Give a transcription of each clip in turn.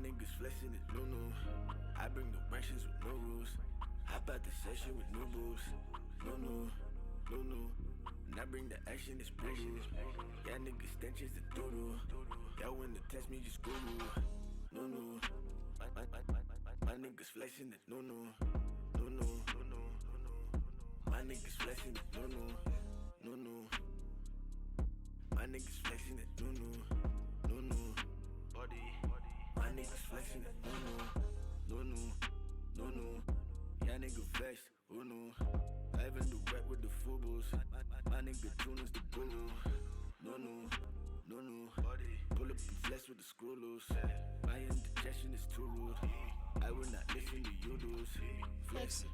niggas flexing it, no. I bring the rations with no rules. Hop out the session with new boobs. No. And I bring the action, it's brutal. Y'all niggas stenches the doodle. Y'all when to test me, just Google. No. My niggas flexing it, no. My niggas flexing it, no. My niggas flexing it, no. Body. My niggas flexing it, no. Y'all nigga vexed, oh no. I even do rap with the fools. My nigga Tuna's the boo. No. Body. Pull up the flesh with the screw loose. My indigestion is too rude. I will not listen to you dudes. Flexing.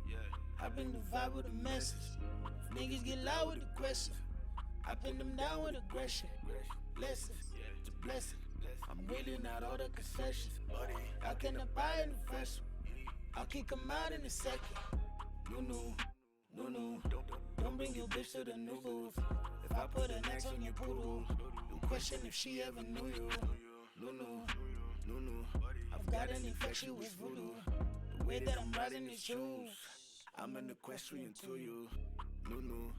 Yeah. I bring the vibe with the message. If niggas get loud with the questions, I pin them down with aggression. Blessings, it's a blessing. I'm wheeling out all the concessions. I cannot buy in the fresh one. I'll kick them out in a second. No. Don't bring your bitch to the new booth. If I put an X on your poodle, don't question if she ever knew you. No. I've got an infection with voodoo. The way that I'm riding these shoes, I'm an equestrian to you. No.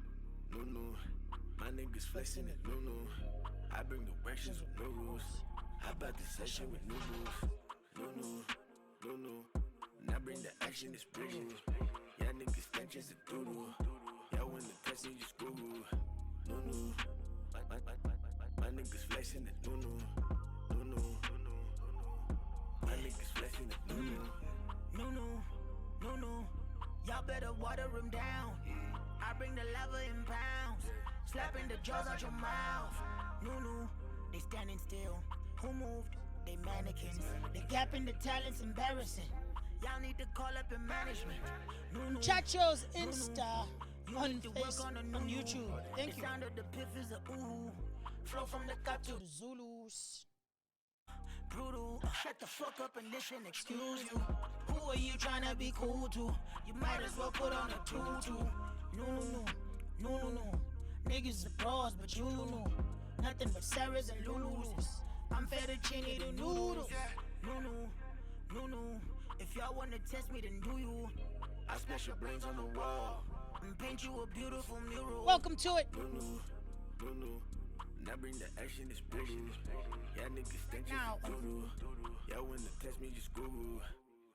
My niggas flexing it, no. I bring the rations with no rules. How about the session with new rules? No. And I bring the action, it's brutal. Y'all niggas stenches the doodle. Y'all when to test me, just Google. No. My niggas flexing it, no. My niggas flexing it, no. Y'all better water him down. I bring the lava in pounds, slapping the jaws out your mouth. No, they standing still. Who moved? They mannequins. The gap in the talent's embarrassing. Y'all need to call up in management. No. Chacho's Insta on Facebook, on YouTube. Thank you. The sound of the piff is a ooh. Flow from the cut to the Zulus. Brutal. Shut the fuck up and listen, excuse you. Who are you trying to be cool to? You might as well put on a tutu. No. Niggas are pros, but you know. Nothing but Sarahs and Lulus. I'm fettuccine to noodles. No. If y'all wanna test me, then do you? I smash your brains on the wall and paint you a beautiful mural. Welcome to it. No. And I bring the action, it's brutal. Y'all niggas stenches the doodle. Y'all when to test me, just Google.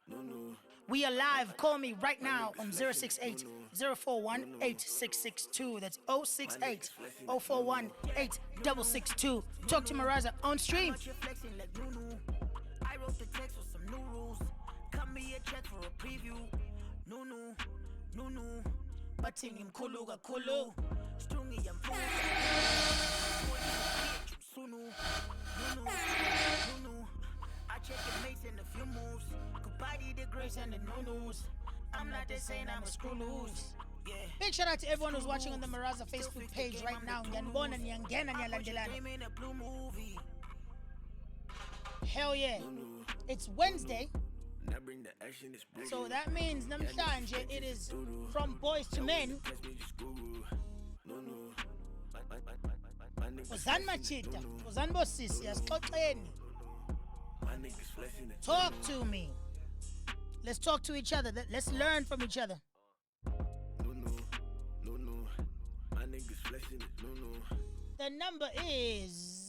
No. We are live. Call me right now on 068-041-8662. That's 068-041-8662. Talk to MarazA on stream. I wrote the text with some new rules. Cut me a check for a preview. No. Batting him kulu. Strungy and Sunu. No. I check your mates in a few moves. Goodbye the grace and the no-nos. I'm not just saying I'm a screw loose. Yeah. Big shout out to everyone who's watching on the MarazA Facebook page right now. Hell yeah. It's Wednesday. So that means namhlanje it is from boys to men. Uzan machita, uzan bosisi, yasixoxeni. Talk to me. Let's talk to each other. Let's learn from each other. No. My niggas flexing it, no. The number is...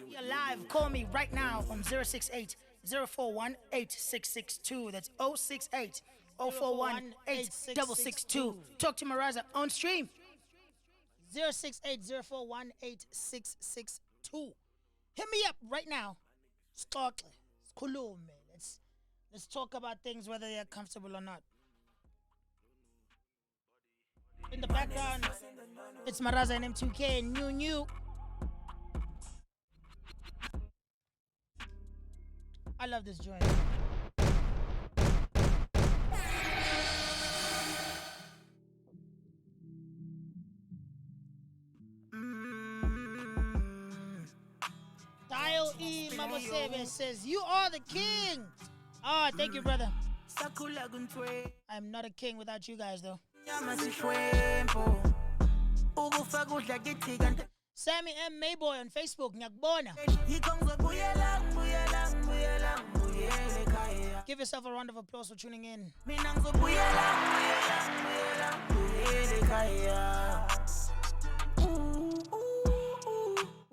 You're live. Call me right now on 068-041-8662. That's 068-041-8662. Talk to MarazA on stream. 068-041-8662. Hit me up right now. Start. Cool, man. Let's talk about things whether they're comfortable or not. In the background, it's MarazA and M2K and New. I love this joint. Dial E Mama Sebe says, you are the king. Ah, thank you, brother. I'm not a king without you guys, though. Sammy M. Mayboy on Facebook. Nyakbona. Give yourself a round of applause for tuning in. We're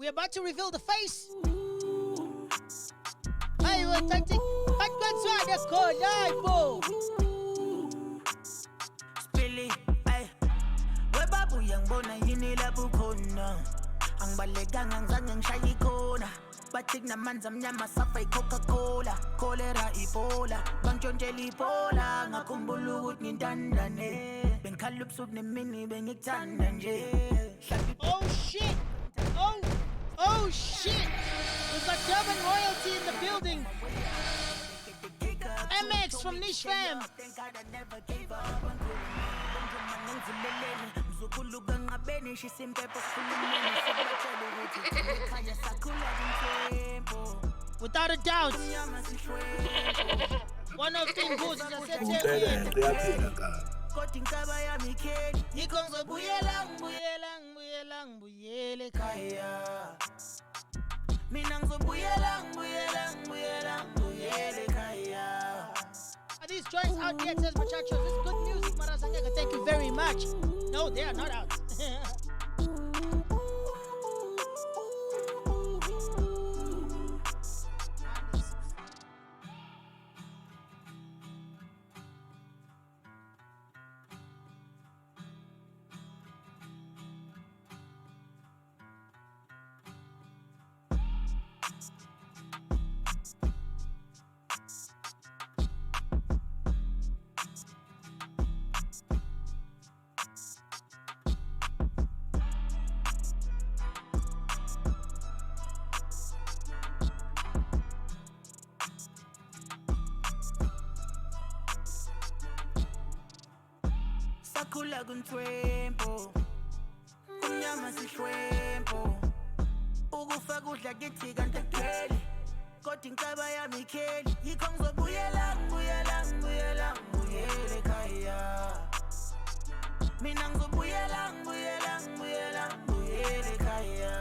about to reveal the face. I was tactic. But that's why they're called Ibo. Spilly, ay. Webabu yang bona yinila bukona. Ang balegang ang zanyang shayi kona. Batik naman zamnyama safay Coca-Cola. Cholera, Ebola. Bang Jonjeli Pola. Ngakumbulugut ngindandane. Ben kalupsug ni mini ben iktandanje. Oh shit! Oh shit! We've got Durban royalty in the building. MX from Niche Fam. Without a doubt, one of the goods is Are these joints out yet, says Muchachos? It's good music, MarazA. Thank you very much. No, they are not out. Sakula guntrempo, kunyama sishwempo. Ukufa kudla kithi kanti keli, kodwa inkaba yami kheli. Yikho ngizobuyela ekhaya. Mina ngizobuyela ekhaya.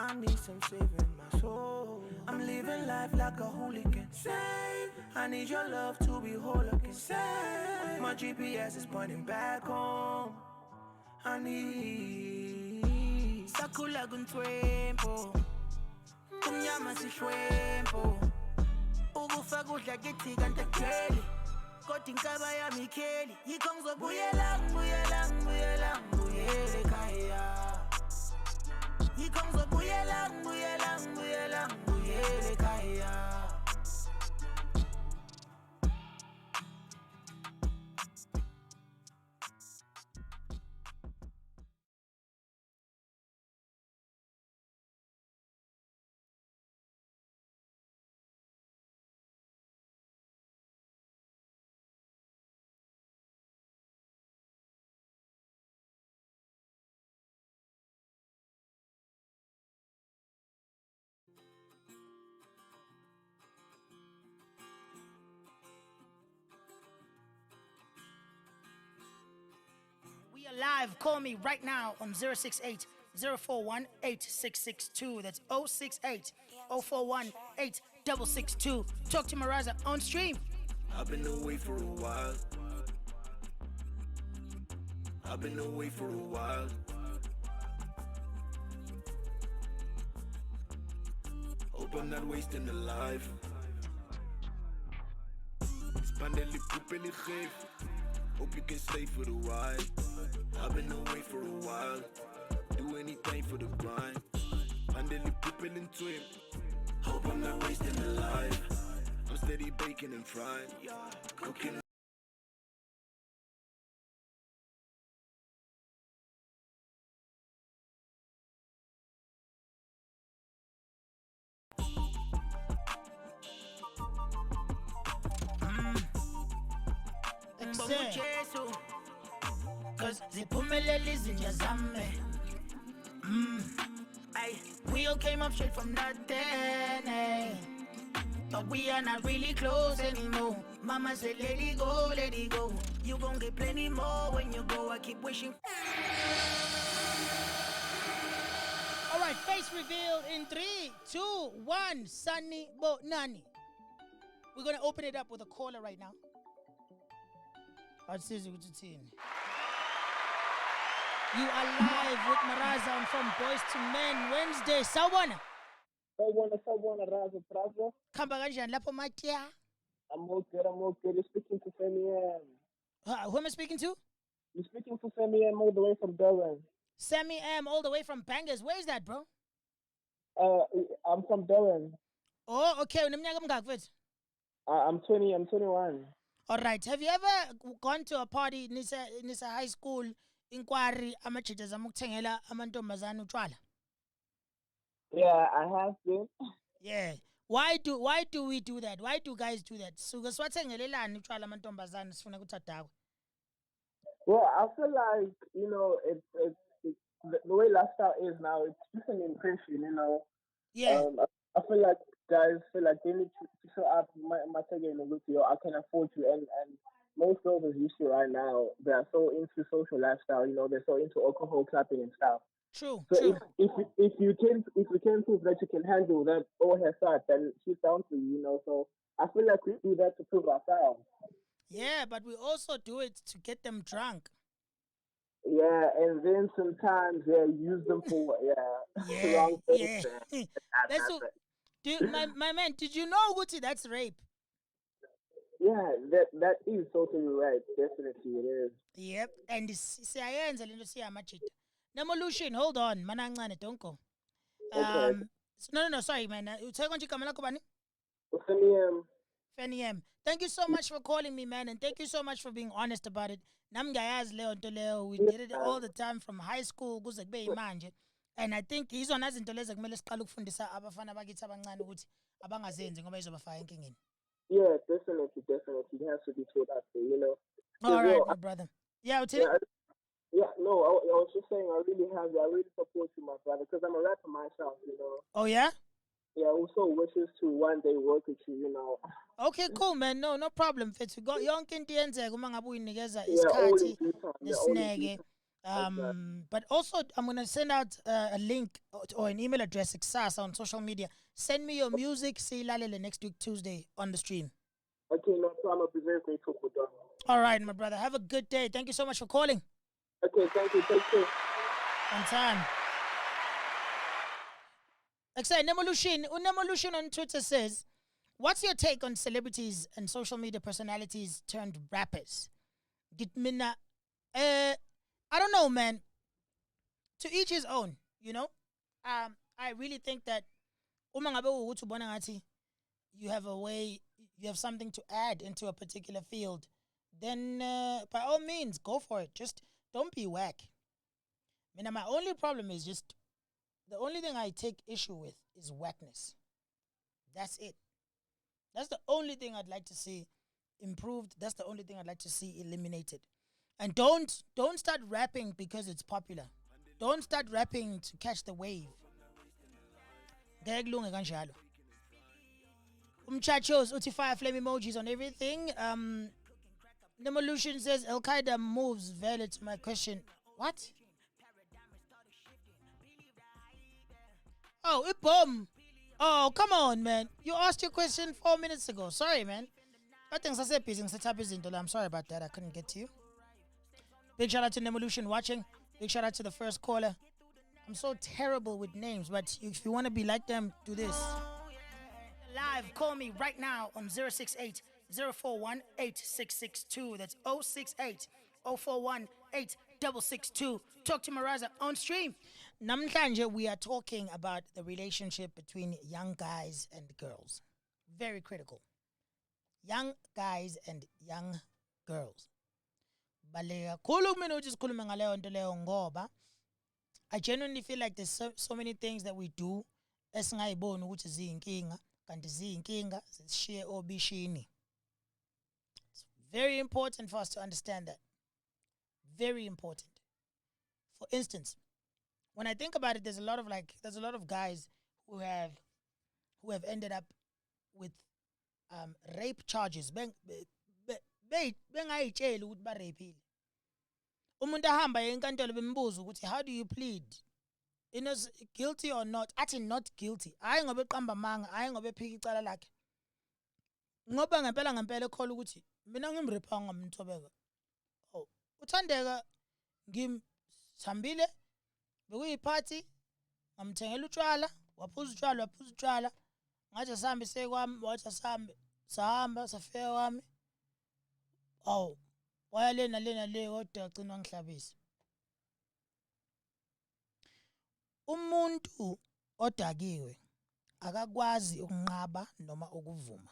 I need some saving my soul. I'm living life like a hooligan. Save. I need your love to be whole again. Save. My GPS is pointing back home. I need Sakula guntrempo, kumnyama sishwempo. Ukufa kudla kithi kanti keli, kodwa inkaba yami kheli. Yikho ngizobuyela ekhaya. Yikho ngizobuyela ekhaya. We are live. Call me right now on 068 041 8662. That's 068 041 8662. Talk to MarazA on stream. I've been away for a while. Hope I'm not wasting the life. Spaneli pupeli geef. Hope you can stay for the ride. I've been away for a while. Do anything for the grind. Spaneli pupeli twin. Hope I'm not wasting the life. I'm steady baking and frying. Cooking. Cause ziphumelele izinja zami. We all came up straight from nothing, but we are not really close anymore. Mama said, let it go, let it go. You gon' get plenty more when you go. I keep wishing. All right, face reveal in 3, 2, 1. Sunny Bo Nani. We're gonna open it up with a caller right now. You are live with MarazA on From Boys to Men Wednesday. Sawubona. Sawubona, Raza, Praza. Khamba kanjani lapho Matya? I'm okay. You're speaking to Femi M. Who am I speaking to? You're speaking to Femi M all the way from Durban. Sammy M, all the way from Bangers. Where is that, bro? I'm from Durban. Oh, okay. Uneminyaka emingaki mfethu? I'm 20, I'm 21. All right. Have you ever gone to a party nisa high school inquiry amajita zama ukuthengela amantombazana utshwala? Yeah, I have been. Yeah. Why do we do that? Why do guys do that? Suke siwathengelelani utshwala amantombazana sifuna ukuthi adakwe. Well, I feel like, it's the way lifestyle is now, it's just an impression, Yeah. I feel like guys feel like they need to show up, my taking with you, I can afford you, and most girls as you see right now, they are so into social lifestyle, they're so into alcohol clubbing and stuff. True. So true. if you can prove that you can handle that all her side, then she's down for you, so I feel like we do that to prove ourselves. Yeah, but we also do it to get them drunk. Yeah, and then sometimes use them for wrong things. Yeah. That's what, my man, did you know Gucci that's rape? Yeah, that is totally right. Definitely it is. Yep. And siyayenza lento siyamajita. Nemolution, hold on. Manancane, don't go. Okay. No, sorry, man. Uthe konje igama lakho bani? Femi M. Thank you so much for calling me, man, and thank you so much for being honest about it. Nami ngiyayazi leyo nto leyo. We did it all the time from high school kuze kube yimanje. And I think izona izinto lezo kumele siqala ukufundisa abafana bakithi abancane ukuthi abangazenzi ngoba izobafaka enkingeni. Yeah, definitely. It has to be taught out there, All right, my brother. Yeah, Yeah, no, I was just saying I really support you, my brother, because I'm a rapper myself, Oh, yeah? Yeah, also wishes to one day work with you, Okay, cool, man. No problem, Fethu. Yonke into iyenzeka uma ngabe uyinikeza Yeah, all in isikhathi due time. nesineke. But also, I'm going to send out a link or an email address, kusasa, on social media. Send me your music, siyilalele next week, Tuesday, on the stream. Okay, no problem. I'll be very grateful for that. All right, my brother. Have a good day. Thank you so much for calling. Okay, thank you. Take care. On time. Like I said, Nemolution on Twitter says, what's your take on celebrities and social media personalities turned rappers? I don't know, man. To each his own, I really think that you have a way, you have something to add into a particular field, then by all means, go for it. Just don't be whack. My only problem is just, the only thing I take issue with is whackness. That's it. That's the only thing I'd like to see improved. That's the only thing I'd like to see eliminated. And don't start rapping because it's popular. Don't start rapping to catch the wave. Umchachos, uti fire flame emojis on everything. Nemolution says Al Qaeda moves valid to my question. What? Oh, it bomb. Oh, come on, man. You asked your question 4 minutes ago. Sorry, man. I think I busy. I'm sorry about that. I couldn't get to you. Big shout out to Nemolution watching. Big shout out to the first caller. I'm so terrible with names, but if you want to be like them, do this. Live, call me right now on 068 041 8662. That's 068 041 8662. Talk to MarazA on stream. Namhlanje, we are talking about the relationship between young guys and girls. Very critical. Young guys and young girls. I genuinely feel like there's so many things that we do esingayiboni ukuthi ziyinkinga kanti ziyinkinga zishiye obishini. It's very important for us to understand that. Very important. For instance, when I think about it, there's a lot of guys who have ended up with rape charges bengayitsheli ukuthi barapile. Umuntu ahamba enkantolo bembuza ukuthi how do you plead? Guilty or not? Athi not guilty. Hayi ngoba eqamba manga, hayi ngoba ephika icala lakhe. Ngoba ngempela ekhola ukuthi mina ngimrephanga umthobeka. Oh, uthandeka ngimthambile bekuyiphathi ngamthengela utshwala, waphuza utshwala. Ngathi asambe sekwami, wathi asambe, sahamba safika kwami. Aw, waya lena kodwa agcina wangihlabisa. Umuntu odakiwe akakwazi ukunqaba noma ukuvuma.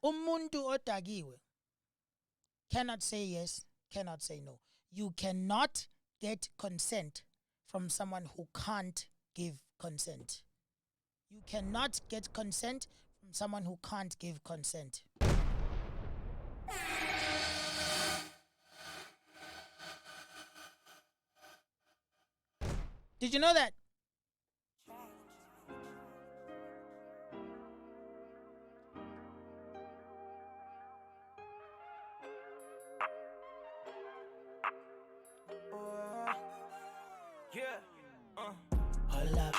Umuntu odakiwe cannot say yes, cannot say no. You cannot get consent from someone who can't give consent. You cannot get consent from someone who can't give consent. Did you know that? Hold up,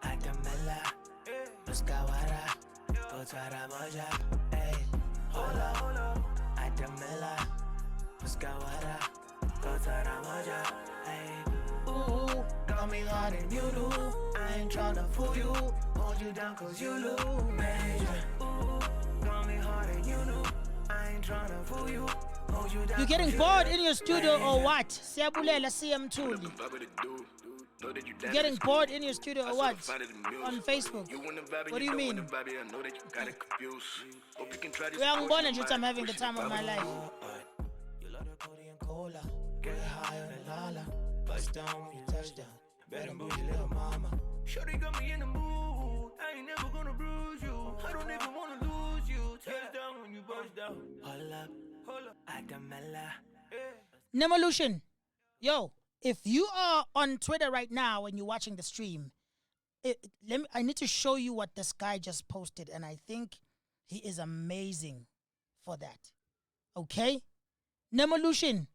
Atamela, Muscawara, Kotara Moja, hey. Hold up, Atamela, Muscawara, Kotara Moja, hey. Ooh, got me hard and you do. I ain't tryna fool you, hold you down cause you look major. Ooh, got me hard and you know. I ain't tryna fool you, hold you down. You getting bored in your studio or what? Siyabulela CM Tuli. You getting bored in your studio or what? On Facebook. What do you mean? Uyangibona nje ukuthi I'm having the time of my life. You love the Cody and cola, get high on the lala, bust down when you touch down, bad and bougie little mama. Shorty got me in the mood, I ain't never gonna bruise you, I don't even wanna lose you, touch down when you bust down. Hold up, Adamela. Nevolution. Yo, if you are on Twitter right now and you're watching the stream, I need to show you what this guy just posted, and I think he is amazing for that. Okay? Nevolution.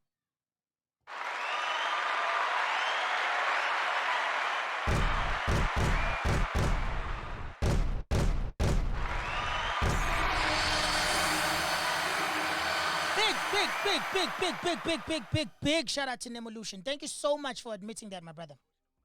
Big shout out to Nevolution. Thank you so much for admitting that, my brother.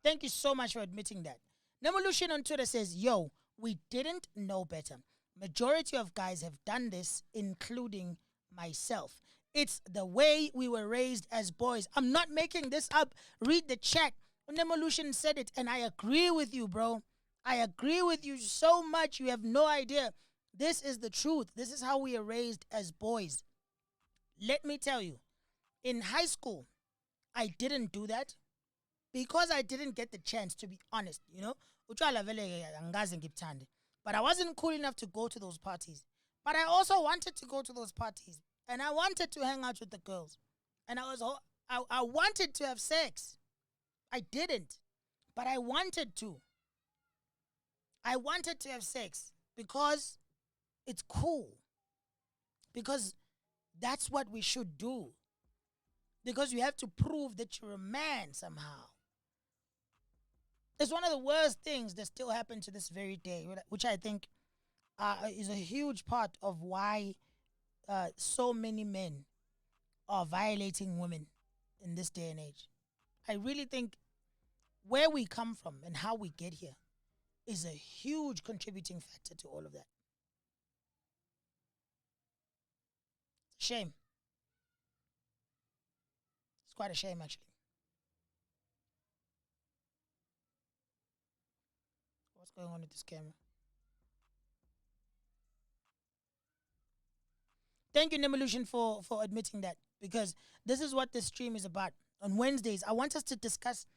Thank you so much for admitting that. Nevolution on Twitter says, yo, we didn't know better. Majority of guys have done this, including myself. It's the way we were raised as boys. I'm not making this up. Read the chat. Nevolution said it, and I agree with you, bro. I agree with you so much. You have no idea. This is the truth. This is how we are raised as boys. Let me tell you, in high school, I didn't do that because I didn't get the chance, to be honest, you know. But I wasn't cool enough to go to those parties. But I also wanted to go to those parties. And I wanted to hang out with the girls. And I wanted to have sex. I didn't. But I wanted to. I wanted to have sex because it's cool. Because that's what we should do. Because you have to prove that you're a man somehow. It's one of the worst things that still happen to this very day, which I think is a huge part of why so many men are violating women in this day and age. I really think where we come from and how we get here is a huge contributing factor to all of that. Shame. It's quite a shame, actually. What's going on with this camera? Thank you, Nevolution, for admitting that, because this is what this stream is about. On Wednesdays, I want us to discuss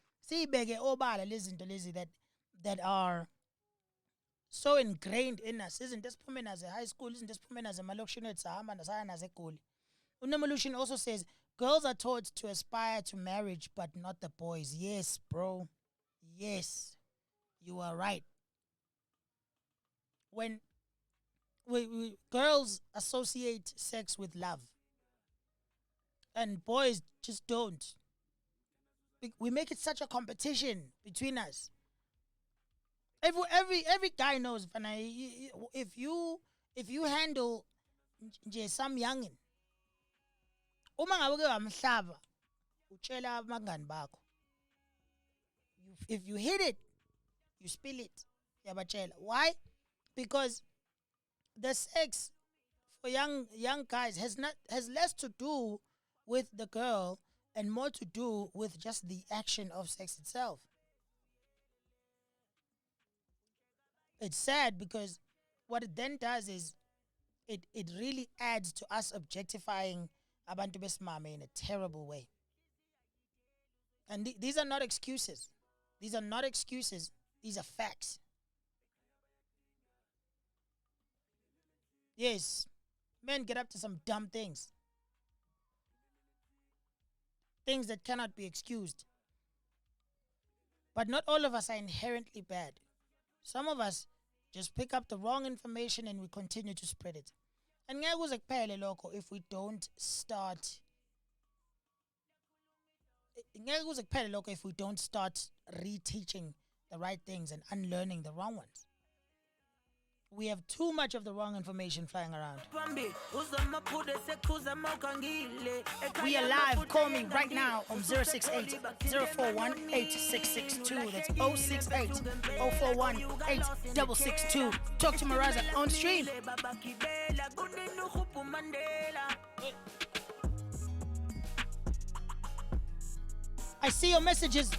that are so ingrained in us. Isn't this woman as a high school? Isn't this woman as a malokshino? Nevolution also says girls are taught to aspire to marriage, but not the boys. Yes, bro. Yes, you are right. when girls associate sex with love and boys just don't. We make it such a competition between us. Every guy knows, if you handle nje some youngin, uma ngabe ke wamhlaba utshela abangani bakho, if you hit it, you spill it. Yabatshela. Why? Because the sex for young guys has less to do with the girl and more to do with just the action of sex itself. It's sad because what it then does is it really adds to us objectifying abantu besimame in a terrible way. And these are not excuses. These are not excuses. These are facts. Yes, men get up to some dumb things. Things that cannot be excused. But not all of us are inherently bad. Some of us just pick up the wrong information and we continue to spread it. And ngeke kuze kuphele lokho if we don't start reteaching the right things and unlearning the wrong ones. We have too much of the wrong information flying around. We are live. Call me right now on 068 041 8662. That's 068 041 8662. Talk to MarazA on stream. I see your messages.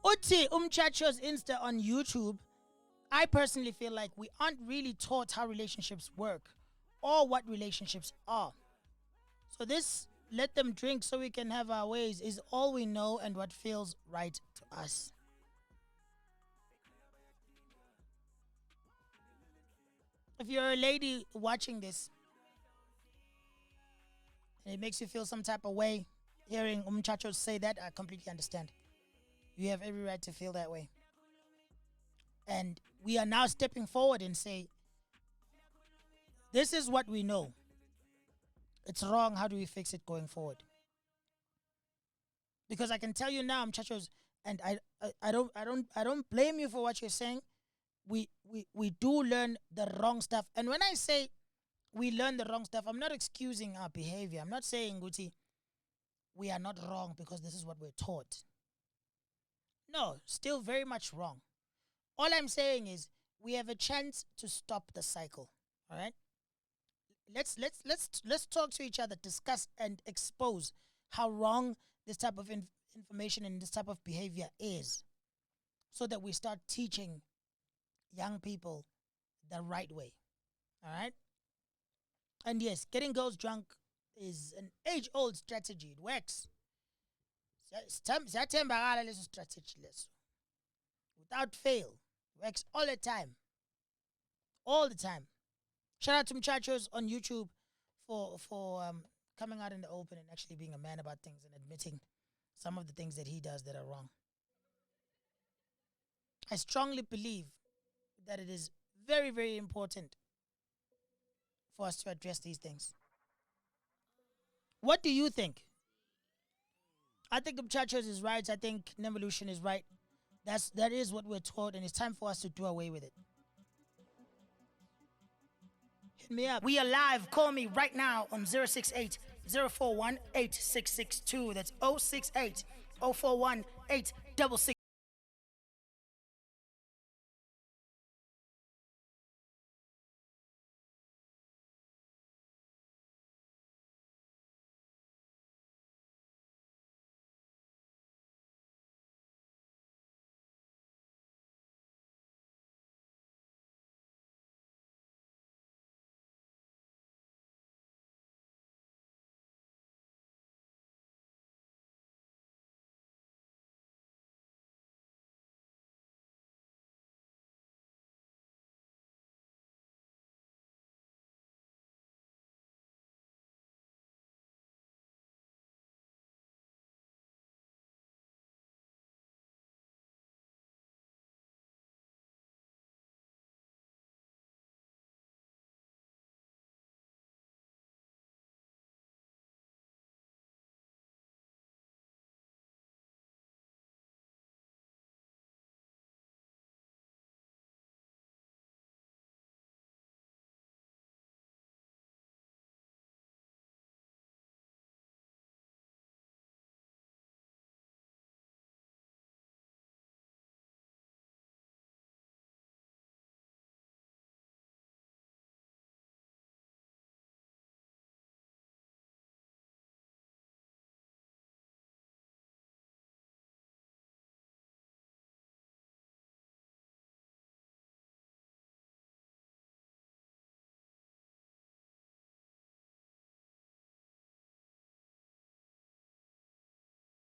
Uti Umchacho's Insta on YouTube. I personally feel like we aren't really taught how relationships work or what relationships are. So this let them drink so we can have our ways is all we know and what feels right to us. If you're a lady watching this and it makes you feel some type of way hearing Umchacho say that, I completely understand. You have every right to feel that way. And we are now stepping forward and say, this is what we know. It's wrong. How do we fix it going forward? Because I can tell you now, Mchachos, and I don't blame you for what you're saying. We do learn the wrong stuff. And when I say we learn the wrong stuff, I'm not excusing our behavior. I'm not saying, Guti, we are not wrong because this is what we're taught. No, still very much wrong. All I'm saying is we have a chance to stop the cycle. All right? Let's talk to each other, discuss and expose how wrong this type of information and this type of behavior is, so that we start teaching young people the right way. All right? And yes, getting girls drunk is an age-old strategy. It works. Siyathembakala leso strategy leso. Without fail. Works all the time. All the time. Shout out to Mchachos on YouTube for coming out in the open and actually being a man about things and admitting some of the things that he does that are wrong. I strongly believe that it is very, very important for us to address these things. What do you think? I think Mchachos is right. I think Nevolution is right. That is what we're taught, and it's time for us to do away with it. Hit me up. We are live. Call me right now on 068 041 8662. That's 068 041 8662.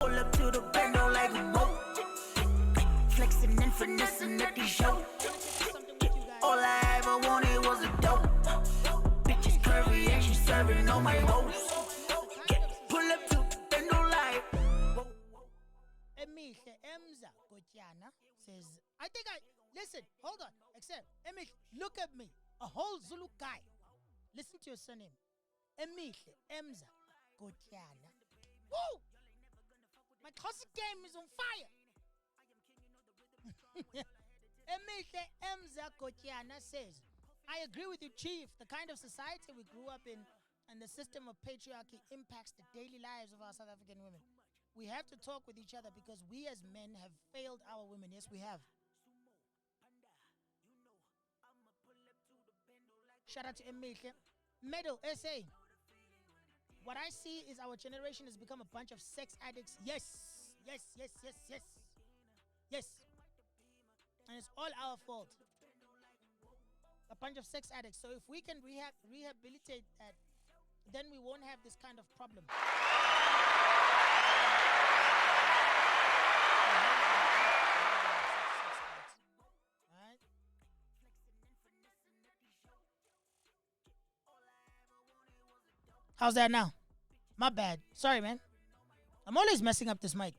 Pull up to the bando like a boat. Flexing and finessing at the show. All I ever wanted was a dope. Bitches curvy and she serving on my woes. Pull up to the bando like. Emihle Emza Kotyana says, listen, hold on, accept. Emihle, look at me, a whole Zulu guy. Listen to your surname. Emihle Emza Kotyana. Woo! My Xhosa game is on fire. Emihle Emza Kotyana says, I agree with you, Chief. The kind of society we grew up in and the system of patriarchy impacts the daily lives of our South African women. We have to talk with each other because we as men have failed our women. Yes, we have. Shout out to Emihle. Medal SA. What I see is our generation has become a bunch of sex addicts. Yes. And it's all our fault. A bunch of sex addicts. So if we can rehabilitate that, then we won't have this kind of problem. Right? How's that now? My bad. Sorry, man. I'm always messing up this mic.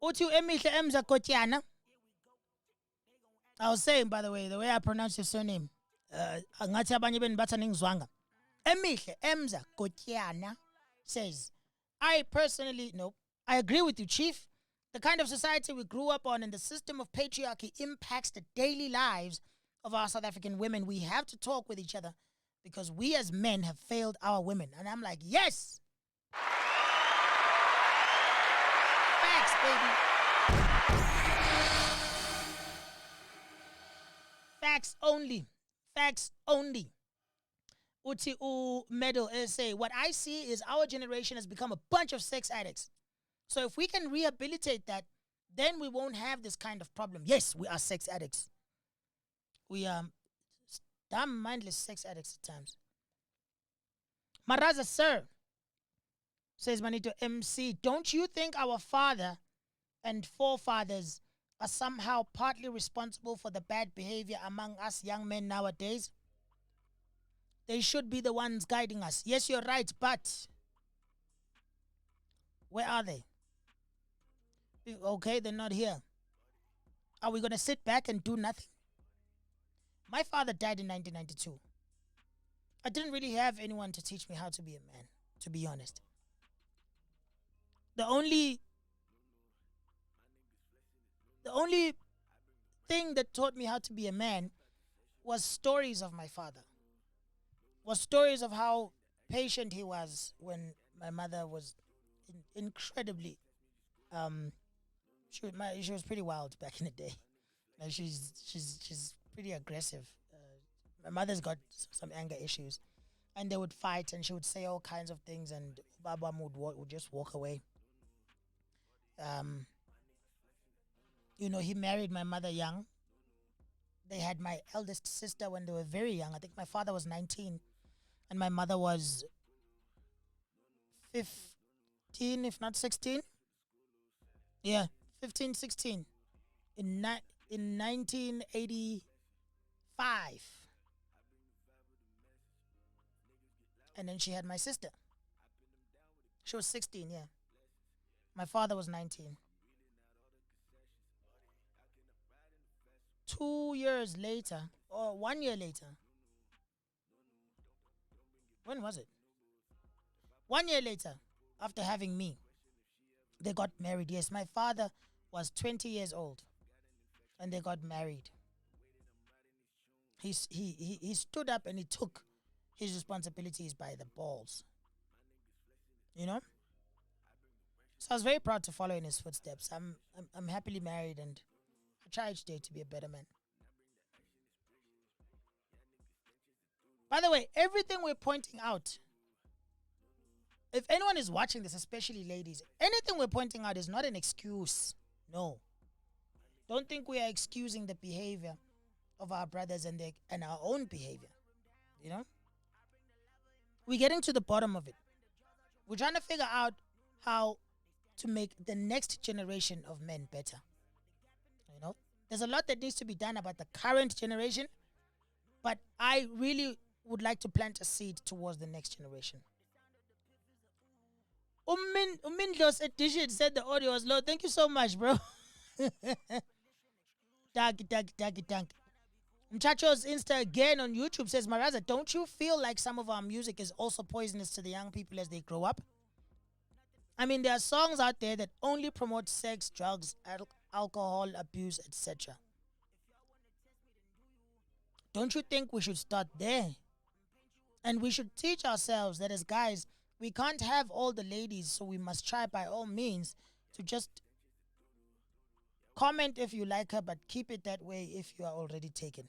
Utu Emihle Emza Kotyana. I was saying, by the way I pronounce your surname. Angathi abanye beni bathi ningizwanga. Emihle Emza Kotyana says, I agree with you, Chief. The kind of society we grew up on and the system of patriarchy impacts the daily lives of our South African women. We have to talk with each other because we as men have failed our women. And I'm like, yes! Facts, baby. Facts only. Facts only. Uti U Medal say, what I see is our generation has become a bunch of sex addicts. So if we can rehabilitate that, then we won't have this kind of problem. Yes, we are sex addicts. We are damn mindless sex addicts at times. MarazA, sir, says Manito MC, don't you think our father and forefathers are somehow partly responsible for the bad behavior among us young men nowadays? They should be the ones guiding us. Yes, you're right, but where are they? Okay, they're not here. Are we going to sit back and do nothing? My father died in 1992. I didn't really have anyone to teach me how to be a man, to be honest. The only thing that taught me how to be a man was stories of my father. Was stories of how patient he was when my mother was incredibly she was pretty wild back in the day. She's pretty aggressive. My mother's got some anger issues, and they would fight, and she would say all kinds of things, and Baba would just walk away. He married my mother young. They had my eldest sister when they were very young. I think my father was 19, and my mother was 15, if not 16. Yeah, 15, 16. In 1985. And then she had my sister. She was 16, yeah. My father was 19. 2 years later, or 1 year later. When was it? 1 year later, after having me, they got married. Yes, my father was 20 years old, and they got married. He stood up and he took his responsibilities by the balls. So I was very proud to follow in his footsteps. I'm happily married, and I try each day to be a better man. By the way, everything we're pointing out, if anyone is watching this, especially ladies, anything we're pointing out is not an excuse. No. Don't think we are excusing the behavior of our brothers and our own behavior. We're getting to the bottom of it. We're trying to figure out how to make the next generation of men better. You know, there's a lot that needs to be done about the current generation, but I really would like to plant a seed towards the next generation. Umindlos Edition said the audio was low. Thank you so much, bro. Daggy. Mchacho's Insta again on YouTube says, MarazA, don't you feel like some of our music is also poisonous to the young people as they grow up? I mean, there are songs out there that only promote sex, drugs, alcohol, abuse, etc. Don't you think we should start there? And we should teach ourselves that as guys, we can't have all the ladies, so we must try by all means to just comment if you like her, but keep it that way if you are already taken.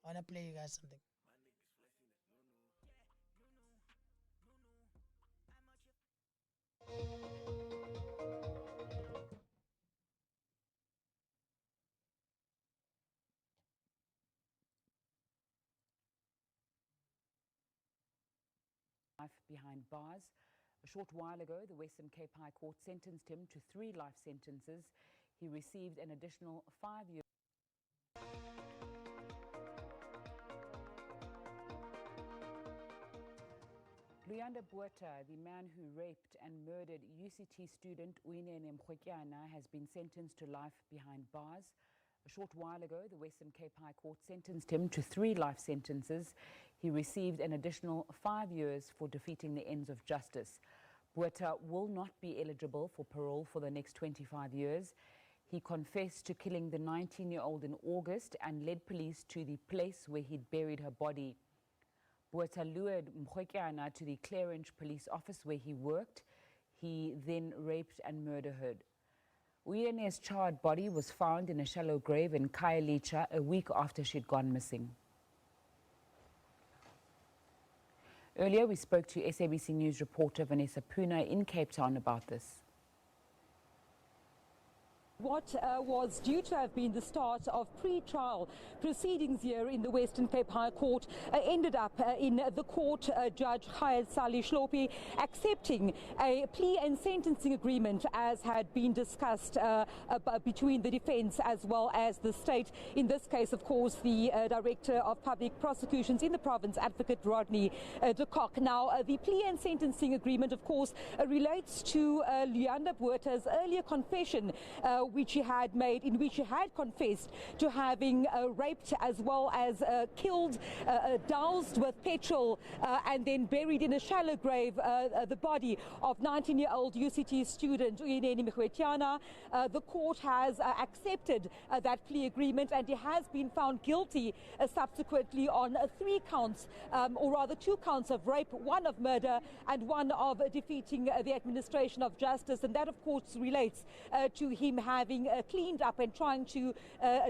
I want to play you guys something. Life behind bars. A short while ago, the Western Cape High Court sentenced him to 3 life sentences. He received an additional 5 years. Luyanda Botha, the man who raped and murdered UCT student Uyinene Mrwetyana, has been sentenced to life behind bars. A short while ago, the Western Cape High Court sentenced him to 3 life sentences. He received an additional 5 years for defeating the ends of justice. Botha will not be eligible for parole for the next 25 years. He confessed to killing the 19-year-old in August and led police to the place where he'd buried her body. Botha lured Mrwetyana to the Claridge police office where he worked. He then raped and murdered her. Uyinene's charred body was found in a shallow grave in Khayelitsha a week after she'd gone missing. Earlier, we spoke to SABC News reporter Vanessa Puna in Cape Town about this. What was due to have been the start of pre-trial proceedings here in the Western Cape High Court ended up in the court. Judge Khaed Sali Shlopi accepting a plea and sentencing agreement as had been discussed between the defence as well as the state. In this case, of course, the Director of Public Prosecutions in the province, Advocate Rodney de Kock. Now, the plea and sentencing agreement, of course, relates to Luyanda Botha's earlier confession which he had made, in which he had confessed to having raped as well as killed, doused with petrol and then buried in a shallow grave the body of 19-year-old UCT student Uyinene Mrwetyana. The court has accepted that plea agreement, and he has been found guilty subsequently on 3 counts, or rather 2 counts of rape, 1 of murder and 1 of defeating the administration of justice. And that, of course, relates to him having cleaned up and trying to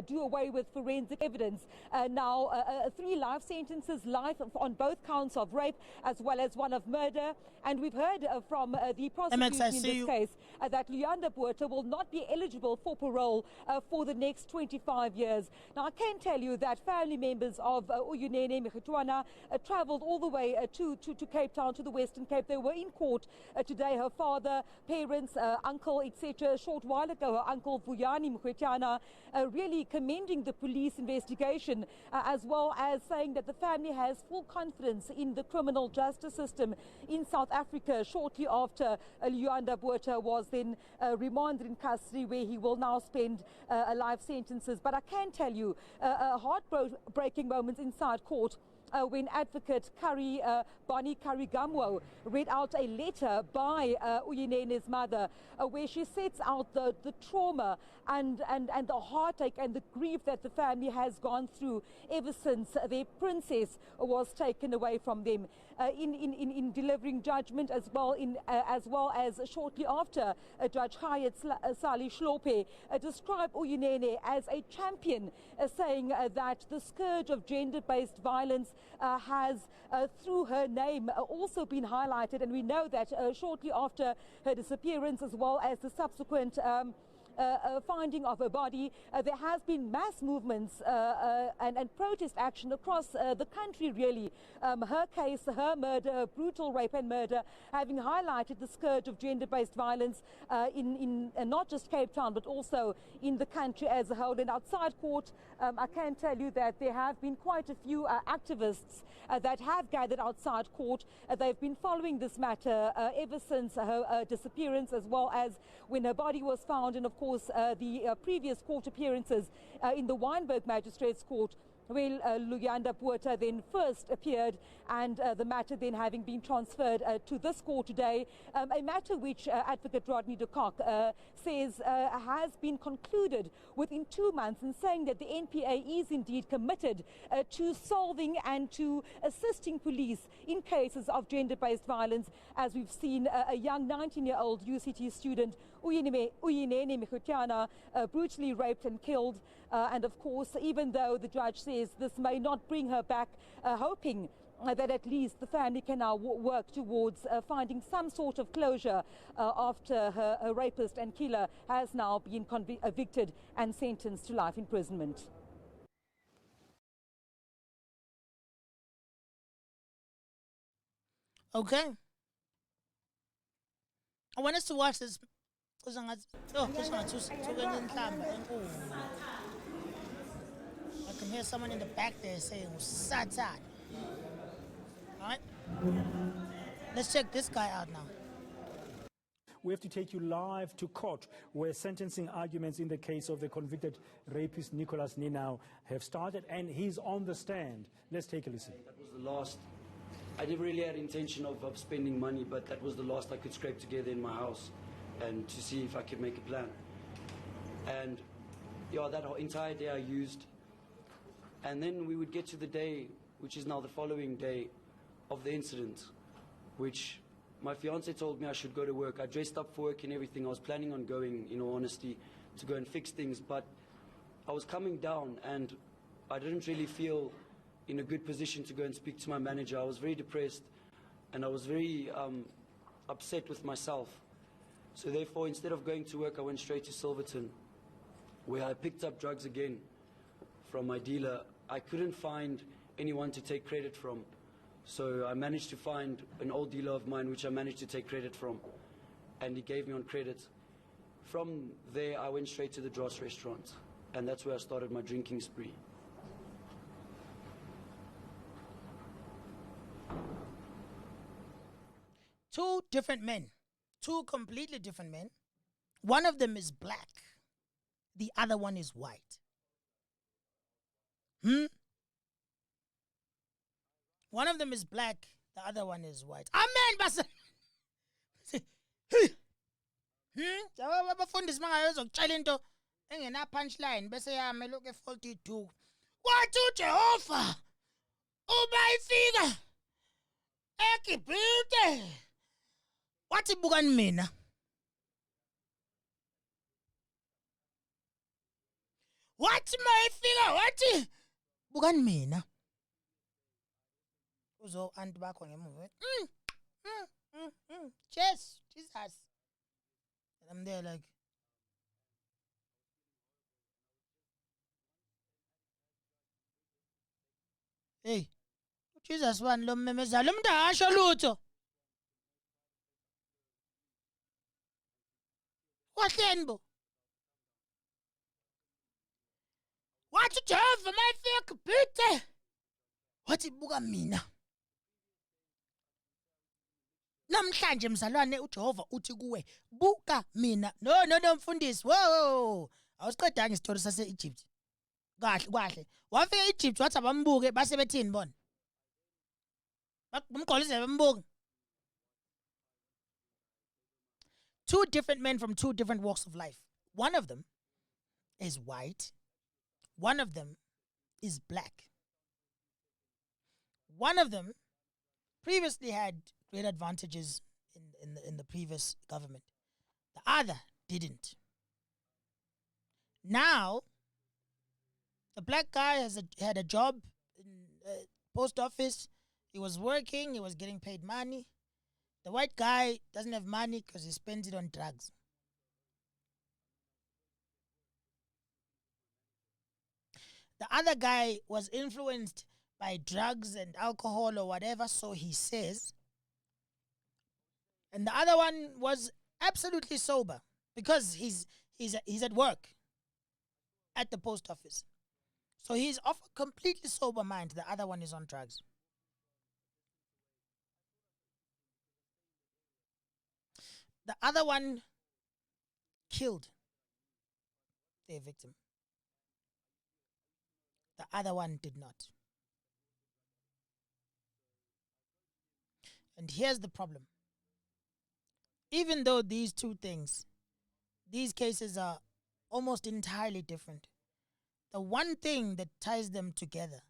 do away with forensic evidence. Now, 3 life sentences, life on both counts of rape as well as 1 of murder. And we've heard from the prosecution in this case that Luyanda Botha will not be eligible for parole for the next 25 years. Now, I can tell you that family members of Uyinene Mrwetyana travelled all the way to Cape Town, to the Western Cape. They were in court today. Her father, parents, uncle, etc. A short while ago, her uncle Vuyani Mrwetyana really commending the police investigation as well as saying that the family has full confidence in the criminal justice system in South Africa. Shortly after Luyanda Botha was then remanded in custody, where he will now spend life sentences. But I can tell you heartbreaking moments inside court when Advocate Bonnie Karigamwo read out a letter by Uyinene's mother where she sets out the trauma and the heartache and the grief that the family has gone through ever since their princess was taken away from them. In delivering judgment as well as shortly after, Judge Khaed Sali Shlopi described Uyinene as a champion, saying that the scourge of gender-based violence has, through her name, also been highlighted. And we know that shortly after her disappearance, as well as the subsequent finding of her body, there has been mass movements and protest action across the country, really. Her case, her murder, brutal rape and murder, having highlighted the scourge of gender-based violence in not just Cape Town, but also in the country as a whole. And outside court, I can tell you that there have been quite a few activists that have gathered outside court. They've been following this matter ever since her disappearance, as well as when her body was found, and of course the previous court appearances in the Wynberg Magistrates Court, where Luyanda Puerta then first appeared, and the matter then having been transferred to this court today, a matter which Advocate Rodney de Kock says has been concluded within 2 months, and saying that the NPA is indeed committed to solving and to assisting police in cases of gender-based violence, as we've seen a young 19-year-old UCT student, Uyinene Mekhotyana, brutally raped and killed. And of course, even though the judge says this may not bring her back, hoping that at least the family can now work towards finding some sort of closure after her rapist and killer has now been convicted and sentenced to life imprisonment. Okay. I want us to watch this. Oh, this one too. I can hear someone in the back there saying Satan. Alright? Let's check this guy out now. We have to take you live to court, where sentencing arguments in the case of the convicted rapist Nicholas Ninau have started, and he's on the stand. Let's take a listen. That was the last. I never really had intention of spending money, but that was the last I could scrape together in my house, and to see if I could make a plan. And yeah, that whole entire day I used. And then we would get to the day, which is now the following day of the incident, which my fiance told me I should go to work. I dressed up for work and everything. I was planning on going, in all honesty, to go and fix things, but I was coming down and I didn't really feel in a good position to go and speak to my manager. I was very depressed and I was very upset with myself. So therefore, instead of going to work, I went straight to Silverton, where I picked up drugs again from my dealer. I couldn't find anyone to take credit from. So I managed to find an old dealer of mine, which I managed to take credit from, and he gave me on credit. From there, I went straight to the Dross restaurant, and that's where I started my drinking spree. Two different men. Two completely different men. One of them is black. The other one is white. One of them is black. The other one is white. Amen, basa. Abafundisi mangayozokutshela into engena punchline bese yami lokho e42. Wathi uJehova uba ifika eGibhite. Wathi bukani mina. Wathi mayifika wathi bukani mina. Uzo anti bakho ngemuva. Jesus. And I'm there like, hey, Jesus one lo memeza lo mntu asho lutho. Wahleni bo. Wathi Jehova mayifika eGibhite. Wathi buka mina. Namhlanje mzalwane uJehova uthi kuwe buka mina. No mfundisi. Whoa. Awusiqedanga isitori sase Egypt. Kahle. Wafika eEgypt wathi abambuke base bethini bona. Bamgqolise bambuka. Two different men from two different walks of life. One of them is white. One of them is black. One of them previously had great advantages in the previous government. The other didn't. Now, the black guy had a job in post office. He was working. He was getting paid money. The white guy doesn't have money because he spends it on drugs. The other guy was influenced by drugs and alcohol or whatever, so he says. And the other one was absolutely sober because he's at work at the post office. So he's of a completely sober mind. The other one is on drugs. The other one killed their victim. The other one did not. And here's the problem. Even though these two things, these cases are almost entirely different, the one thing that ties them together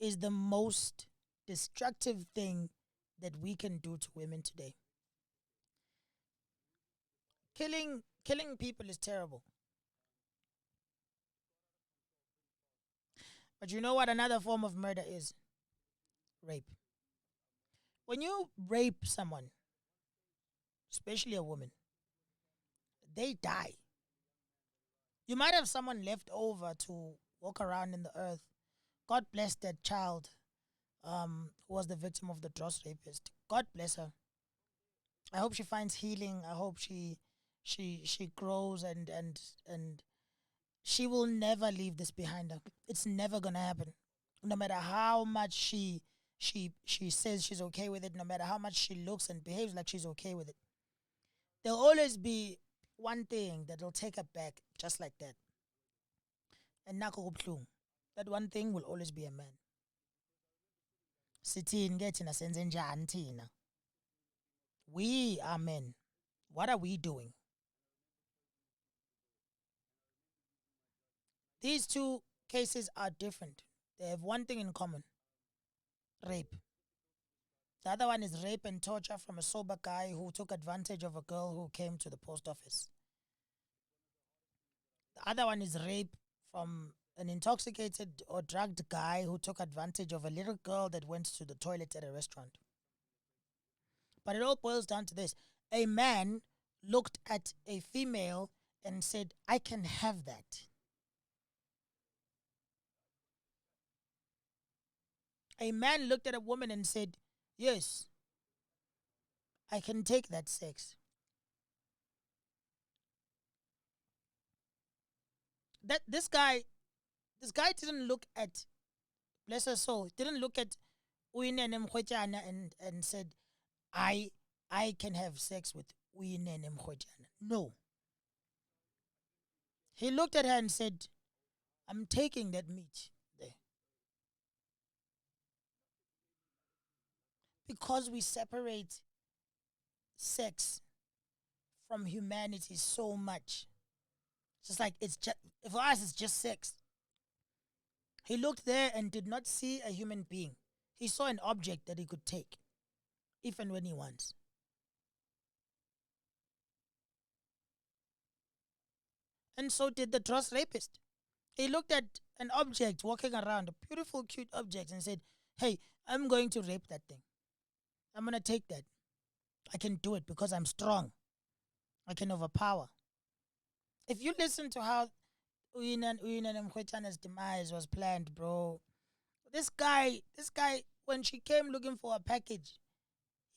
is the most destructive thing that we can do to women today. Killing people is terrible. But you know what another form of murder is? Rape. When you rape someone, especially a woman, they die. You might have someone left over to walk around in the earth. God bless that child who was the victim of the dross rapist. God bless her. I hope she finds healing. I hope she grows and she will never leave this behind her. It's never gonna happen. No matter how much she says she's okay with it, no matter how much she looks and behaves like she's okay with it, there'll always be one thing that'll take her back just like that. And that one thing will always be a man. Sithini ke thina senze njani thina? We are men. What are we doing? These two cases are different. They have one thing in common. Rape. The other one is rape and torture from a sober guy who took advantage of a girl who came to the post office. The other one is rape from an intoxicated or drugged guy who took advantage of a little girl that went to the toilet at a restaurant. But it all boils down to this. A man looked at a female and said, I can have that. A man looked at a woman and said, yes, I can take that sex. This guy didn't look at, bless her soul, didn't look at Uyinene Mkhwetjana and said, I can have sex with Uyinene Mkhwetjana. No. He looked at her and said, I'm taking that meat there. Because we separate sex from humanity so much. It's just like, for us, it's just sex. He looked there and did not see a human being. He saw an object that he could take, if and when he wants. And so did the dross rapist. He looked at an object walking around, a beautiful, cute object, and said, hey, I'm going to rape that thing. I'm going to take that. I can do it because I'm strong. I can overpower. If you listen to how Uyinene Mkhwetjana's demise was planned, bro, this guy, when she came looking for a package,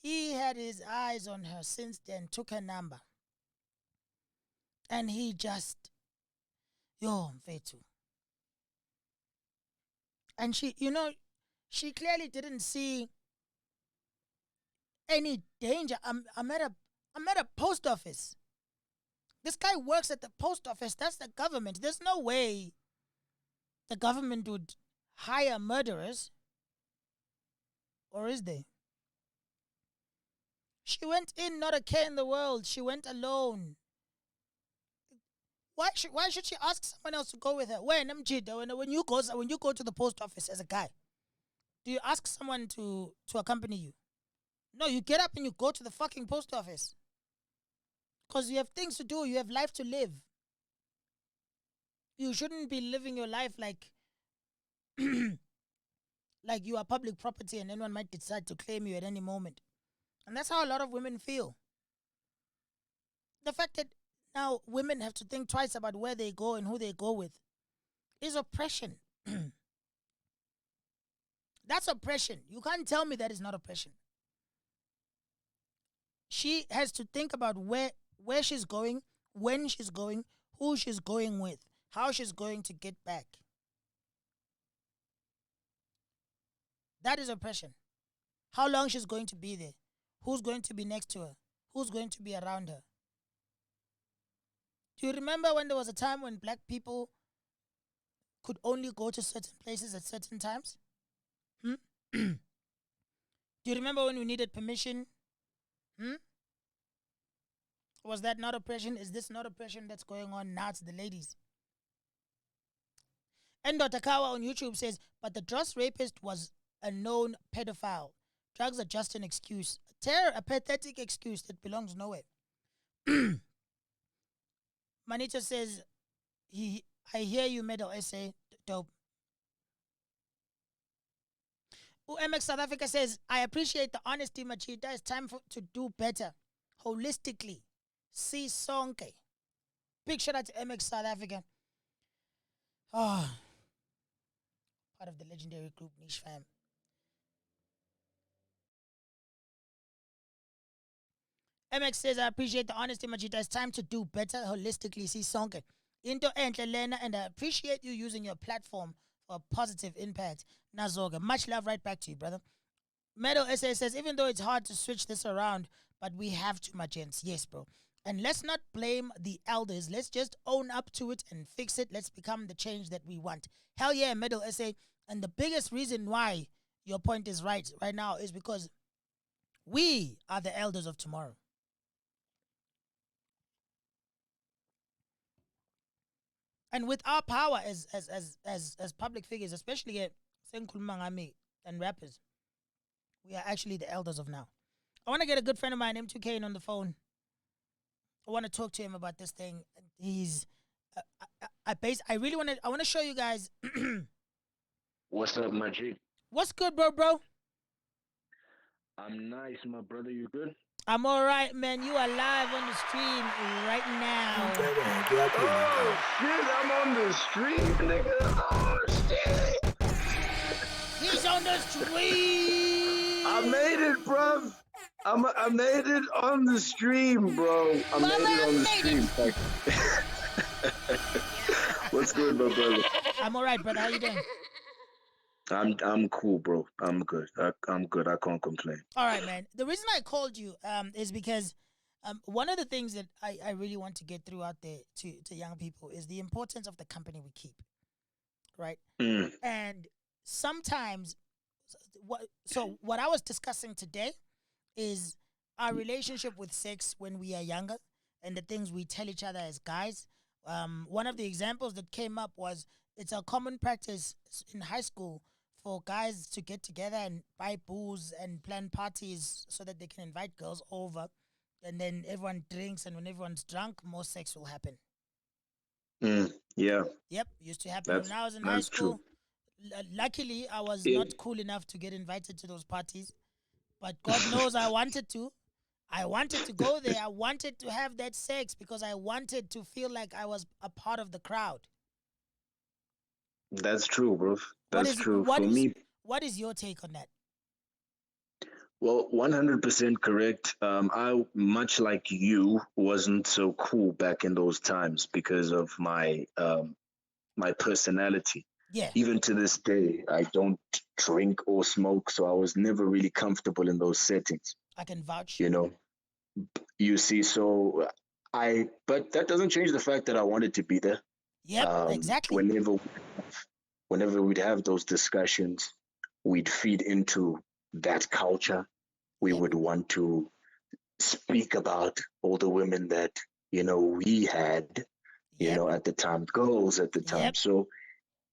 he had his eyes on her since then, took her number. And he just, Mfethu. And she clearly didn't see any danger. I'm at a post office. This guy works at the post office. That's the government. There's no way the government would hire murderers. Or is there? She went in, not a care in the world. She went alone. Why should she ask someone else to go with her? When you go to the post office as a guy, do you ask someone to accompany you? No, you get up and you go to the fucking post office. Because you have things to do, you have life to live. You shouldn't be living your life like like you are public property and anyone might decide to claim you at any moment. And that's how a lot of women feel. The fact that now women have to think twice about where they go and who they go with is oppression. That's oppression. You can't tell me that is not oppression. She has to think about where she's going, when she's going, who she's going with, how she's going to get back. That is oppression. How long she's going to be there, who's going to be next to her, who's going to be around her. Do you remember when there was a time when black people could only go to certain places at certain times? Do you remember when we needed permission? Was that not oppression? Is this not oppression that's going on now to the ladies? And Dr. Kawa on YouTube says, but the Dross rapist was a known pedophile. Drugs are just an excuse. A pathetic excuse that belongs nowhere. Manita says, I hear you, medal essay. Dope. MX South Africa says, I appreciate the honesty, Machita. It's time to do better. Holistically. See Sonke. Big shout out to MX South Africa. Oh, part of the legendary group Niche Fam. MX says, I appreciate the honesty, Machita. It's time to do better. Holistically. See Sonke. Into Entle Lena, and I appreciate you using your platform for a positive impact. Nazoga. Much love right back to you, brother. Meadow SA says, even though it's hard to switch this around, but we have to, my gents. Yes, bro. And let's not blame the elders. Let's just own up to it and fix it. Let's become the change that we want. Hell yeah, Meadow SA. And the biggest reason why your point is right now is because we are the elders of tomorrow. And with our power as public figures, especially at Senkulmangami and rappers, we are actually the elders of now. I want to get a good friend of mine, M2K, on the phone. I want to talk to him about this thing. He's, I want to show you guys. What's up, my G? What's good, bro? I'm nice, my brother. You good? I'm all right, man. You are live on the stream right now. Oh, shit, I'm on the stream, nigga. Oh, shit. He's on the stream. I made it, bruv. I made it on the stream, bro. I made it on the stream. What's good, my brother? I'm all right, brother. How you doing? I'm cool, bro. I'm good. I'm good. I can't complain. All right, man. The reason I called you is because one of the things that I really want to get through out there to young people is the importance of the company we keep, right? And sometimes, what I was discussing today is our relationship with sex when we are younger and the things we tell each other as guys. One of the examples that came up was it's a common practice in high school for guys to get together and buy booze and plan parties so that they can invite girls over, and then everyone drinks, and when everyone's drunk, more sex will happen. Yeah. Yep, used to happen when I was in high school. Luckily, I was not cool enough to get invited to those parties, but God knows I wanted to. I wanted to go there. I wanted to have that sex because I wanted to feel like I was a part of the crowd. That's true, bro. That's true. For me, what is your take on that? Well, 100% correct. I, much like you, wasn't so cool back in those times because of my my personality. Yeah. Even to this day, I don't drink or smoke, so I was never really comfortable in those settings. I can vouch. You know, you see, so but that doesn't change the fact that I wanted to be there. Yep, exactly. Whenever we'd have those discussions, we'd feed into that culture. We would want to speak about all the women that, we had, at the time, girls at the time. So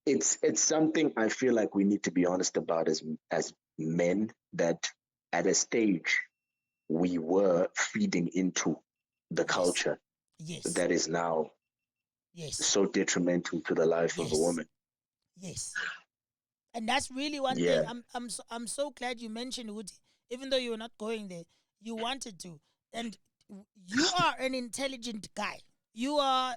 it's something I feel like we need to be honest about as men, that at a stage we were feeding into the culture that is now so detrimental to the life of a woman. Yes. And that's really one thing. I'm so glad you mentioned Woody. Even though you were not going there, you wanted to. And you are an intelligent guy. You are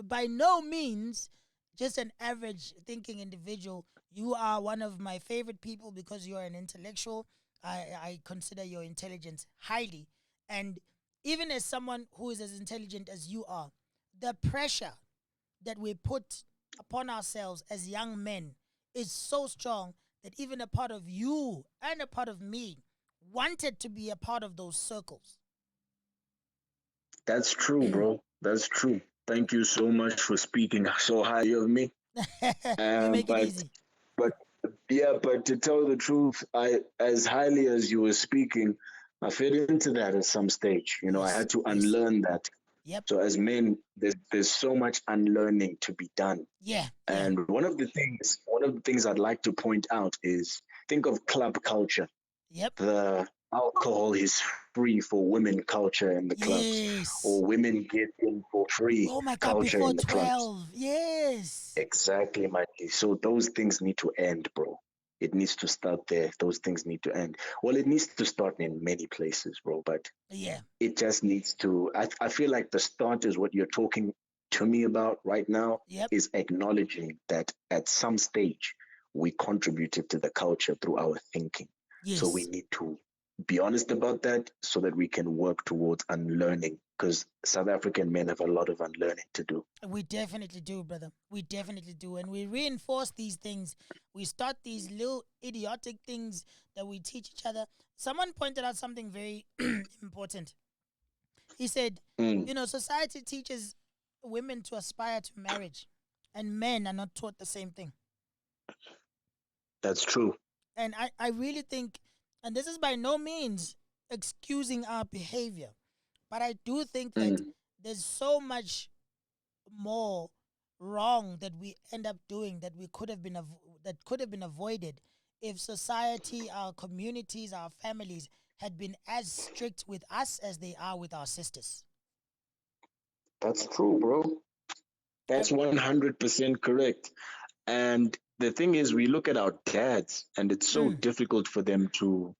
by no means just an average thinking individual, you are one of my favorite people because you are an intellectual. I consider your intelligence highly. And even as someone who is as intelligent as you are, the pressure that we put upon ourselves as young men is so strong that even a part of you and a part of me wanted to be a part of those circles. That's true, bro. That's true. Thank you so much for speaking so highly of me. You Uh, make it but easy. but yeah, but to tell the truth, I as highly as you were speaking, I fit into that at some stage. You know, I Yes, had to yes. unlearn that. Yep. So as men, there's so much unlearning to be done. Yeah, yeah. And one of the things I'd like to point out is think of club culture. Yep. The alcohol is free for women culture in the clubs, Yes. or women get in for free Oh my God, culture before in the clubs. 12. Yes. Exactly, Mikey. So those things need to end, bro. It needs to start there. Those things need to end. Well, it needs to start in many places, bro, but Yeah. it just needs to. I feel like the start is what you're talking to me about right now, Yep. is acknowledging that at some stage we contributed to the culture through our thinking. So we Yes. need to be honest about that so that we can work towards unlearning, because South African men have a lot of unlearning to do. We definitely do, brother. We definitely do. And we reinforce these things. We start these little idiotic things that we teach each other. Someone pointed out something very important. He said, Mm, you know, society teaches women to aspire to marriage, and men are not taught the same thing. that's true. And I really think, and this is by no means excusing our behavior, but I do think that Mm, there's so much more wrong that we end up doing that we could have been that could have been avoided if society, our communities, our families had been as strict with us as they are with our sisters. that's true, bro. I, That's 100% correct. And the thing is, we look at our dads, and it's so mm, difficult for them to,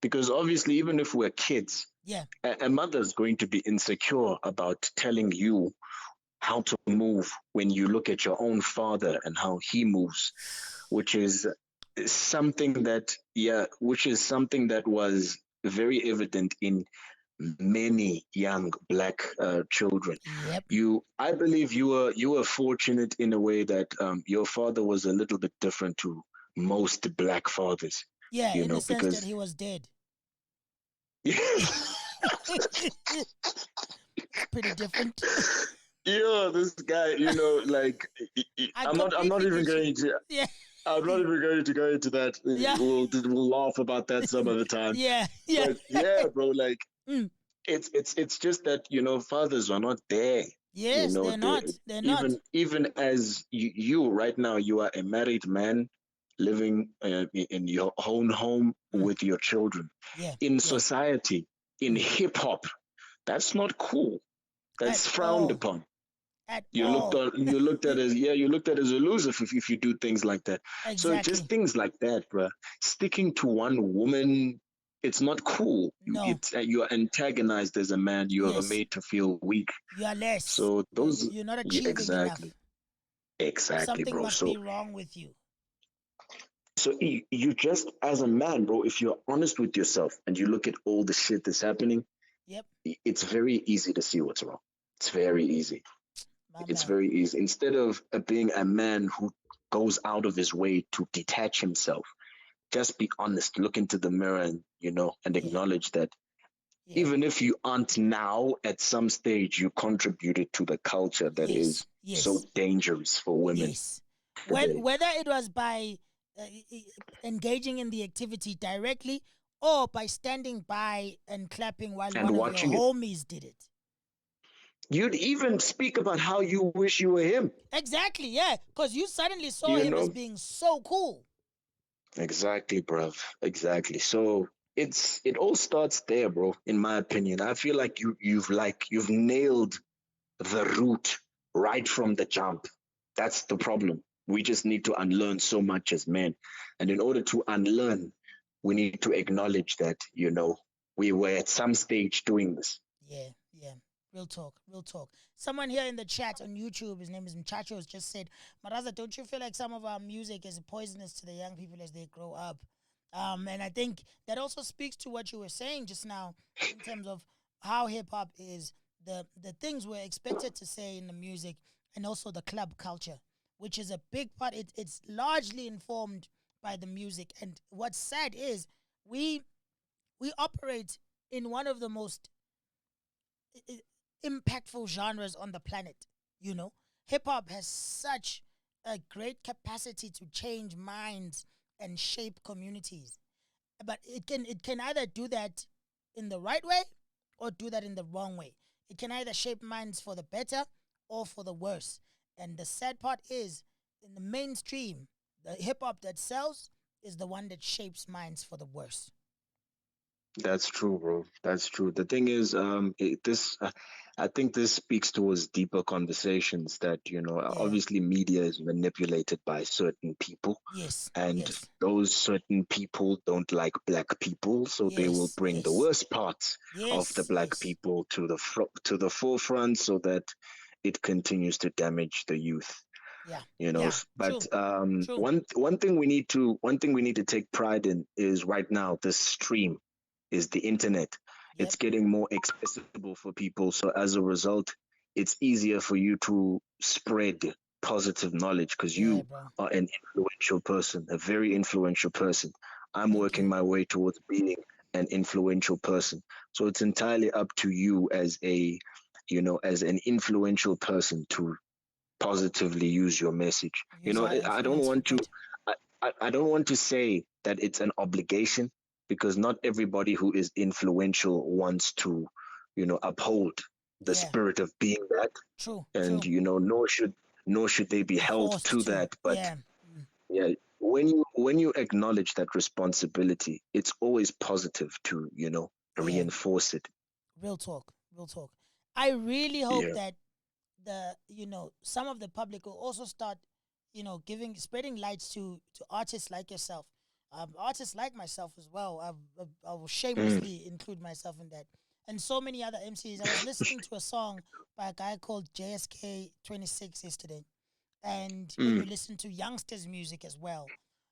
because obviously, even if we're kids, yeah, a mother's going to be insecure about telling you how to move when you look at your own father and how he moves, which is something that was very evident in many young black children. yep, I believe you were fortunate in a way that your father was a little bit different to most black fathers, yeah, in the sense that because he was dead. yeah, It's pretty different. this guy, like I I'm not completely even get you. going to. Yeah, I'm not even going to go into that. yeah, We'll laugh about that some other time. yeah, yeah. But yeah, bro, like Mm. it's just that fathers are not there. Yes, they're They, not. They're not. even as you right now, you are a married man living in your own home Mm. with your children. Yeah, In yeah. society, in Mm. hip hop, that's not cool. At That's frowned all. upon. At You looked all. at you looked at as yeah, you looked at as a loser if you do things like that. So just Exactly. things like that, bruh. Sticking to one woman, it's not cool. No. You're antagonized as a man. You are Yes. made to feel weak. You are less. So those, You're not yeah, achieving enough. exactly, Something bro. must So be wrong with you. you just as a man, bro, if you're honest with yourself and you look at all the shit that's happening, Yep, it's very easy to see what's wrong. It's very easy. my It's man. very easy. Instead of being a man who goes out of his way to detach himself, just be honest. Look into the mirror and Yeah, acknowledge that yeah. even if you aren't now, at some stage you contributed to the culture that Yes, is so yes, dangerous for women yes. today. Whether it was by engaging in the activity directly or by standing by and clapping while And one of your watching it, homies did it. you'd even speak about how you wish you were him. Exactly, yeah. Because you suddenly saw You him as know, being so cool. exactly, bruv. Exactly. So it all starts there, bro. In my opinion, I feel like you've nailed the root right from the jump. That's the problem. We just need to unlearn so much as men, and in order to unlearn, we need to acknowledge that we were at some stage doing this. Yeah, yeah. Real talk, real talk. Someone here in the chat on YouTube, his name is Mchacho, has just said, "MarazA, don't you feel like some of our music is poisonous to the young people as they grow up?" And I think that also speaks to what you were saying just now in terms of how hip hop is the things we're expected to say in the music, and also the club culture, which is a big part. It's largely informed by the music. And what's sad is we we operate in one of the most i- impactful genres on the planet. You know, hip hop has such a great capacity to change minds and shape communities. But it can either do that in the right way or do that in the wrong way. It can either shape minds for the better or for the worse. And the sad part is, in the mainstream, the hip hop that sells is the one that shapes minds for the worse. That's true, bro. That's true. The thing is, I think this speaks towards deeper conversations that, Yeah. obviously media is manipulated by certain people, Yes. and Yes. those certain people don't like black people, so they will Yes. bring the Yes. worst parts of the Yes. black Yes. people to the forefront so that it continues to damage the youth. Yeah. You know, Yeah. but True. True. one thing we need to take pride in is right now the stream is the internet. Yep. It's getting more accessible for people, so as a result it's easier for you to spread positive knowledge because Yeah, you bro. are an influential person, a very influential person. I'm Thank working you. my way towards being an influential person, so it's entirely up to you as as an influential person to positively use your message. Use our I don't influence for want to, good. I don't want to say that it's an obligation because not everybody who is influential wants to, uphold the Yeah. spirit of being that, True. and True. nor should they be Be held forced to to. that. But Yeah. yeah, when you acknowledge that responsibility, it's always positive to Yeah. reinforce it. Real talk. Real talk. I really hope Yeah. that some of the public will also start giving spreading lights to artists like yourself, artists like myself as well. I will Mm, shamelessly include myself in that, and so many other MCs. I was listening to a song by a guy called JSK 26 yesterday, and when mm, you listen to youngsters music as well,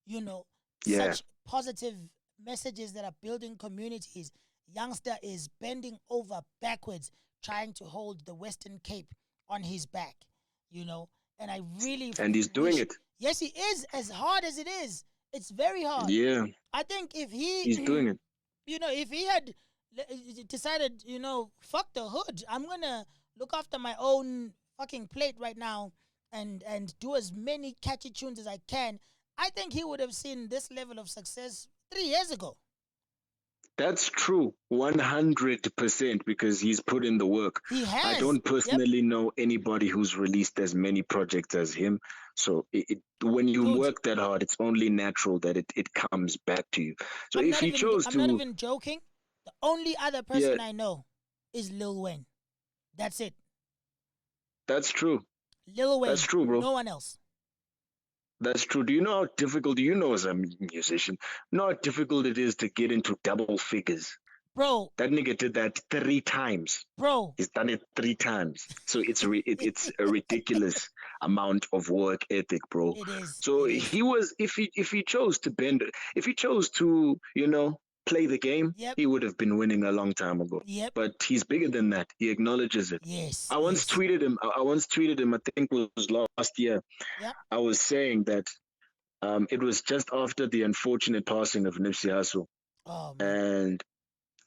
you know yeah. such positive messages that are building communities. Youngster is bending over backwards trying to hold the Western Cape on his back, you know. And I really And he's doing wish, it. yes, he is, as hard as it is. It's very hard. Yeah, I think if he, he's doing it. if he had decided, fuck the hood, I'm gonna look after my own fucking plate right now and do as many catchy tunes as I can, I think he would have seen this level of success 3 years ago. That's true, 100%, because he's put in the work. He I has. don't Yep, personally know anybody who's released as many projects as him. So when you dude. work that hard, it's only natural that it comes back to you. So if he chose I'm not to, even joking. The only other yeah, person I know is Lil Wayne. That's it. that's true. Lil That's Wayne. true, bro. No one else. That's true. Do you know how difficult, do you know as a musician, know how difficult it is to get into double figures? Bro, That nigga did that 3 times. bro. He's done it 3 times. So it's a ridiculous amount of work ethic, bro. It is. So It is. he was if he chose to bend, if he chose to play the game, Yep. he would have been winning a long time ago. Yep. But he's bigger than that. He acknowledges it. Yes. I once Yes. tweeted him. I once tweeted him. I think it was last year. Yep. I was saying that it was just after the unfortunate passing of Nipsey Hussle, Oh man. and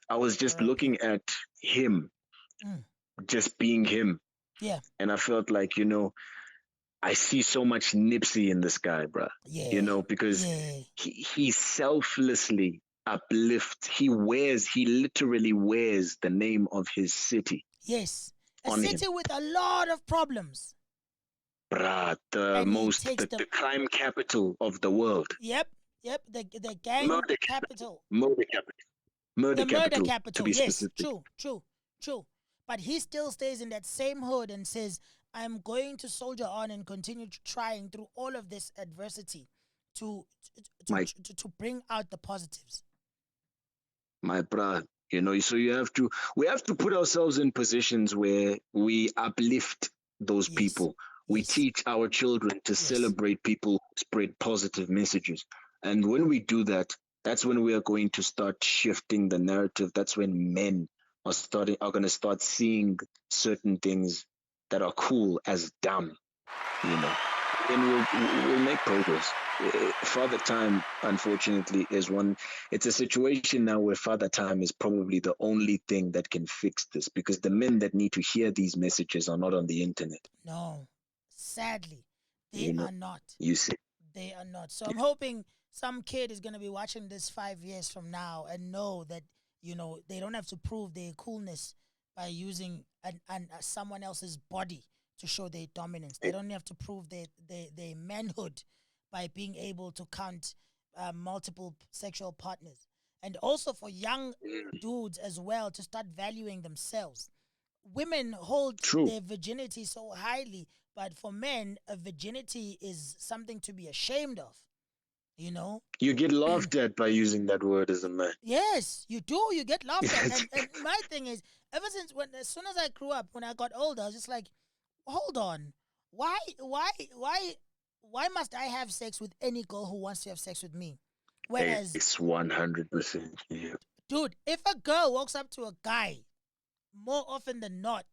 I was just R.I.P. looking at him, Mm. just being him, Yeah. and I felt like I see so much Nipsey in this guy, bruh. Yeah. Because Yeah. he selflessly uplifts. He literally wears the name of his city Yes. A on him, city with a lot of problems, bruh. The and he most takes the them. crime capital of the world, Yep. Yep. The gang murder capital. murder capital, murder The murder capital to capital. be Yes, specific. true, true, true. But he still stays in that same hood and says, I'm going to soldier on and continue trying through all of this adversity to My to bring out the positives. my bruh, So we have to put ourselves in positions where we uplift those Yes. people. We Yes. teach our children to celebrate people who spread positive messages. And when we do that, that's when we are going to start shifting the narrative. That's when men are going to start seeing certain things that are cool as dumb, and we'll make progress. Father time, unfortunately, is one. It's a situation now where father time is probably the only thing that can fix this, because the men that need to hear these messages are not on the internet. No, sadly, they You know, are not. you see. They are not. So I'm hoping some kid is going to be watching this 5 years from now and know that, they don't have to prove their coolness by using someone else's body to show their dominance. They don't have to prove their manhood by being able to count multiple sexual partners. And also for young dudes as well to start valuing themselves. Women hold True. their virginity so highly, but for men, a virginity is something to be ashamed of. You get laughed at by using that word as a man. Yes, you do. You get laughed at. And my thing is, as soon as I grew up, when I got older, I was just like, hold on, why must I have sex with any girl who wants to have sex with me? Whereas, It's 100%. Yeah. dude, if a girl walks up to a guy more often than not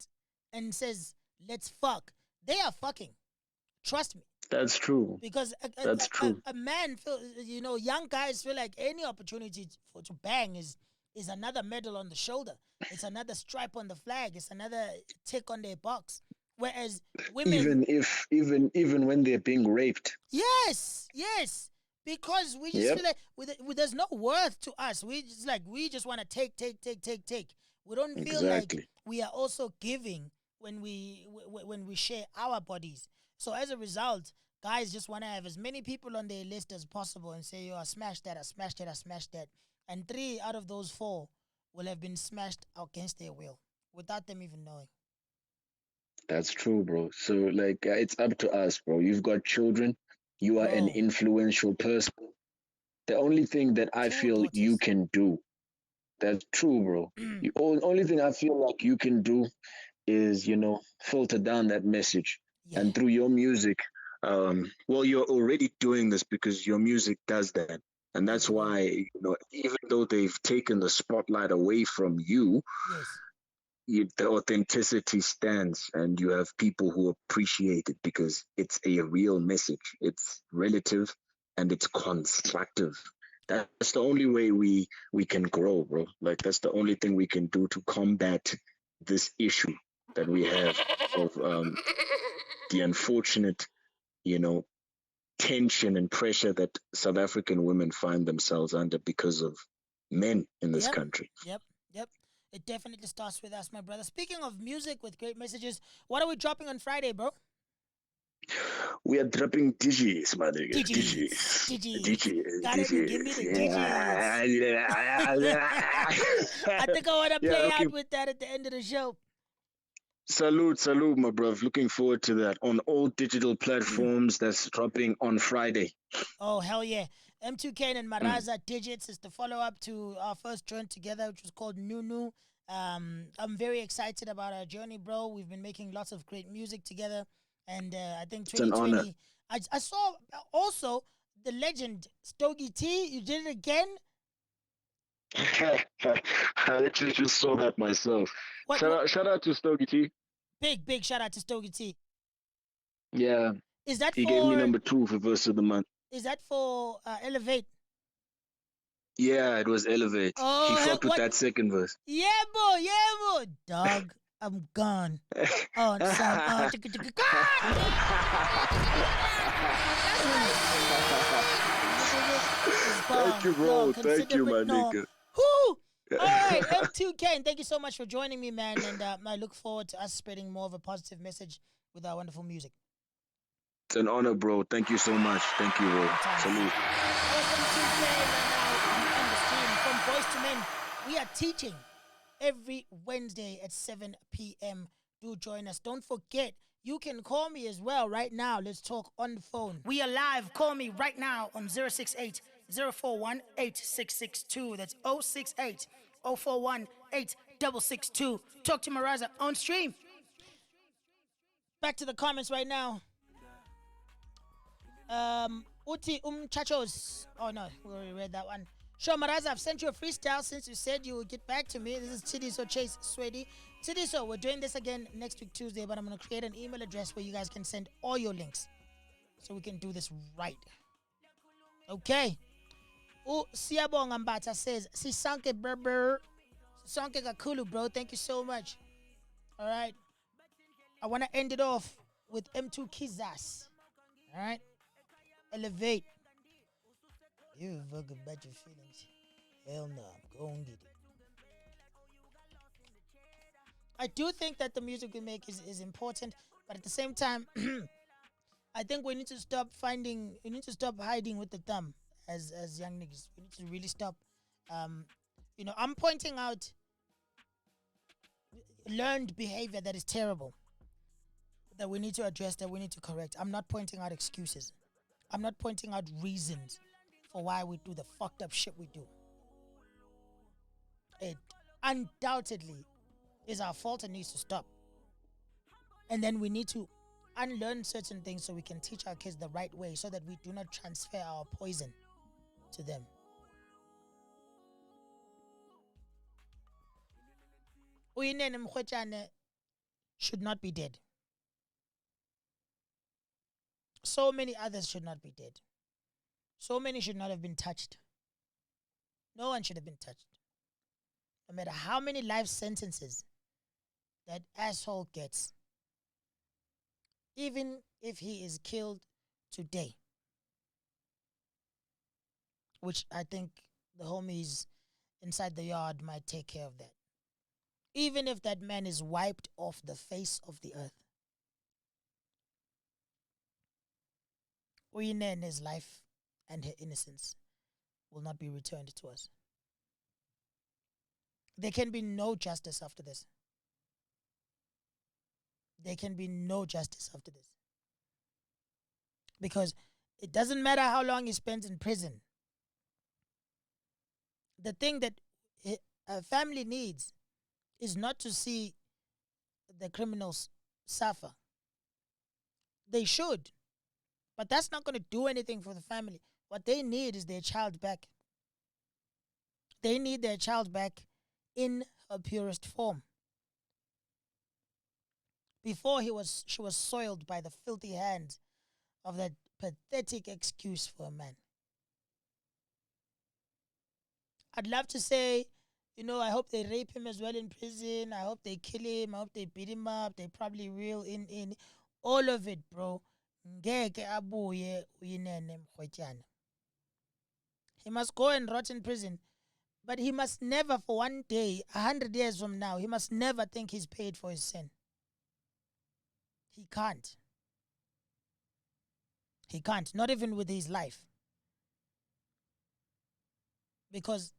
and says, let's fuck, they are fucking. Trust me. That's true. Because That's true. a man feel, young guys feel like any opportunity to bang is another medal on the shoulder. It's another stripe on the flag. It's another tick on their box. Whereas women, even when they're being raped. yes, because we just Yep. feel like there's no worth to us. We just want to take. We don't feel like Exactly. we are also giving when we share our bodies. So as a result, guys just want to have as many people on their list as possible and say, yo, I smashed that. And 3 out of those 4 will have been smashed against their will without them even knowing. That's true, bro. So, like, it's up to us, bro. You've got children. You are an Bro. influential person. The only thing that I 2 feel you daughters. can do, that's true, bro. The only thing I feel like you can do is, filter down that message. Yeah. And through your music, well, you're already doing this because your music does that. And that's Thank you, bro. why, even though they've taken the spotlight away from you, Yes. the authenticity stands, and you have people who appreciate it because it's a real message. It's relative and it's constructive. That's the only way we can grow, bro. Like, that's the only thing we can do to combat this issue that we have of the unfortunate, tension and pressure that South African women find themselves under because of men in this country. Yep. It definitely starts with us, my brother. Speaking of music with great messages, what are we dropping on Friday, bro? We are dropping digits, my nigga. Digits. Gotta give me the digits. I think I want to play out with that at the end of the show. Salute, my bruv. Looking forward to that on all digital platforms. That's dropping on Friday. Oh, hell yeah. M2K and MarazA Digits is the follow-up to our first joint together, which was called Nunu. I'm very excited about our journey, bro. We've been making lots of great music together. And I think 2020... I saw also the legend, Stogie T. You did it again? I actually just saw that myself. Shout out to Stogie T. Big shout out to Stogie T. Yeah. Is that he gave me number 2 for verse of the month. Is that for Elevate? Yeah, it was Elevate. Oh, he fucked with that second verse. Yeah, boy. Dog, I'm gone. Oh, Sam. Thank you, bro. Thank you, my nigga. Whoo! All right, M2K, and thank you so much for joining me, man. And I look forward to us spreading more of a positive message with our wonderful music. It's an honor, bro. Thank you so much. Thank you, bro. Salute. From Boys to Men, we are teaching every Wednesday at 7 p.m. Do join us. Don't forget, you can call me as well right now. Let's talk on the phone. We are live. Call me right now on 068 041 8662. That's 068 041 8662. Talk to MarazA on stream. Back to the comments right now. Uti Chachos. Oh no, we already read that one. Sure, MarazA, I've sent you a freestyle since you said you would get back to me. This is Tidiso Chase Sweaty. Tidiso, we're doing this again next week Tuesday, but I'm going to create an email address where you guys can send all your links so we can do this right. Okay. Siyabonga Mbata says, Sisanke Berber. Sisanke Kakulu, bro. Thank you so much. All right. I want to end it off with M2 Kizas. All right. Elevate. Give a fuck about your feelings. Hell no. Go and get it. I do think that the music we make is important, but at the same time, I think we need to stop hiding with the thumb as young niggas. We need to really stop. I'm pointing out learned behavior that is terrible, that we need to address, that we need to correct. I'm not pointing out excuses. I'm not pointing out reasons for why we do the fucked up shit we do. It undoubtedly is our fault and needs to stop. And then we need to unlearn certain things so we can teach our kids the right way so that we do not transfer our poison to them. Uyinene Mkhwetjane should not be dead. So many others should not be dead. So many should not have been touched. No one should have been touched. No matter how many life sentences that asshole gets, even if he is killed today, which I think the homies inside the yard might take care of that. Even if that man is wiped off the face of the earth, Uyinene's life and her innocence will not be returned to us. There can be no justice after this. There can be no justice after this. Because it doesn't matter how long he spends in prison. The thing that a family needs is not to see the criminals suffer. They should. But that's not going to do anything for the family. What they need is their child back. They need their child back in her purest form. Before she was soiled by the filthy hands of that pathetic excuse for a man. I'd love to say, I hope they rape him as well in prison. I hope they kill him. I hope they beat him up. They probably reel in all of it, bro. Ngeke abuye Uyinene Mkhwetjane. He must go and rot in prison. But he must never, for one day, 100 years from now, he must never think he's paid for his sin. He can't. He can't, not even with his life. Because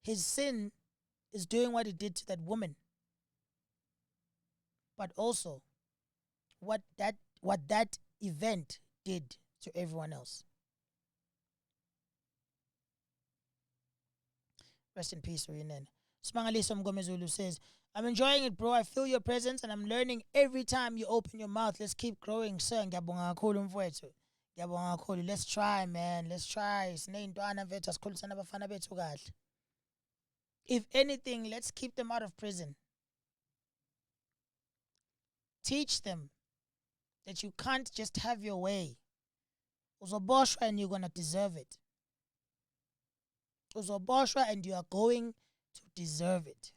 his sin is doing what it did to that woman. But also what that event did to everyone else. Rest in peace, Uyinene. Smangaliso Mgomezulu says, I'm enjoying it, bro. I feel your presence and I'm learning every time you open your mouth. Let's keep growing, sir. Ngiyabonga kakhulu mfowethu. Ngiyabonga kakhulu. Let's try, man. Let's try. Sineyintwana mfethu asikhulisana abafana bethu kahle. If anything, let's keep them out of prison. Teach them that you can't just have your way. Uzoboshwa and you're going to deserve it. Uzoboshwa and you are going to deserve it.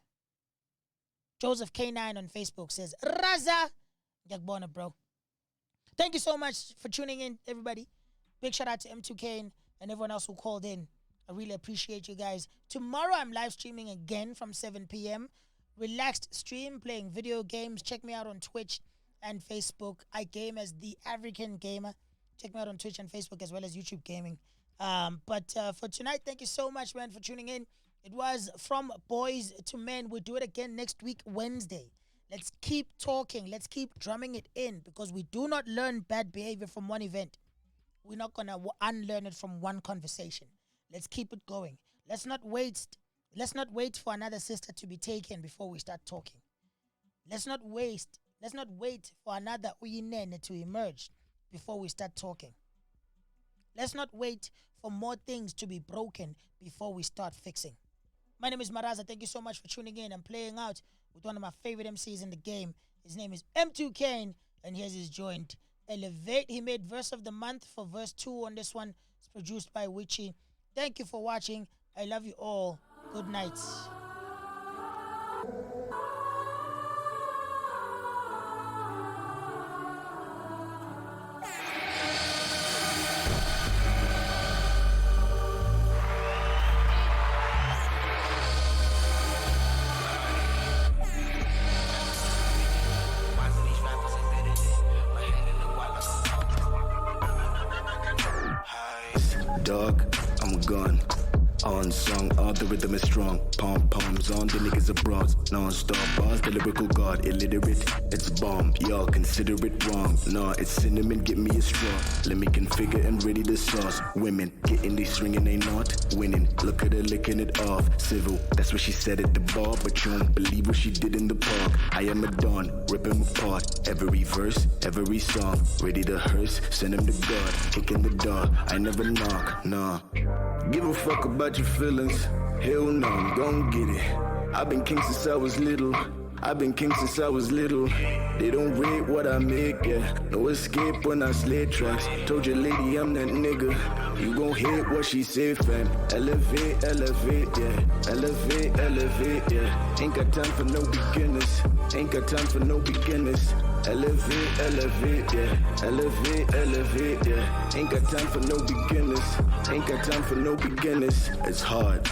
Joseph K9 on Facebook says, Raza! Yakbona, bro. Thank you so much for tuning in, everybody. Big shout out to M2K and everyone else who called in. I really appreciate you guys. Tomorrow I'm live streaming again from 7 p.m. Relaxed stream, playing video games. Check me out on Twitch and Facebook. I game as the African Gamer. Check me out on Twitch and Facebook as well as YouTube Gaming. But for tonight, thank you so much, man, for tuning in. It was From Boys to Men. We'll do it again next week, Wednesday. Let's keep talking. Let's keep drumming it in because we do not learn bad behavior from one event. We're not going to unlearn it from one conversation. Let's keep it going. Let's not waste Let's not wait for another sister to be taken before we start talking. Let's not wait for another uyinene to emerge before we start talking. Let's not wait for more things to be broken before we start fixing. My name is MarazA. Thank you so much for tuning in and playing out with one of my favorite MCs in the game. His name is M2 Kane, and here's his joint, Elevate. He made verse of the month for verse 2 on this one. It's produced by Witchy. Thank you for watching. I love you all. Good night. Dog, I'm gone. On song, all the rhythm is strong. Pom-poms on, the niggas are bronze. Non-stop bars, the lyrical god. Illiterate, it's bomb. Y'all consider it wrong. Nah, it's cinnamon, get me a straw. Let me configure and ready the sauce. Women, getting these stringing, they not winning. Look at her licking it off. Civil, that's what she said at the bar. But you won't believe what she did in the park. I am a dawn, rip him apart. Every verse, every song. Ready to hearse, send him to God. Kicking the door, I never knock, nah. Give a fuck about your feelings. Hell no, I'm gon' get it. I've been king since I was little. They don't rate what I make, yeah. No escape when I slay tracks. Told your lady I'm that nigga. You gon' hate what she say, fam. Elevate, yeah. Elevate, yeah. Ain't got time for no beginners. Elevate, yeah. Elevate, yeah. Ain't got time for no beginners. It's hard.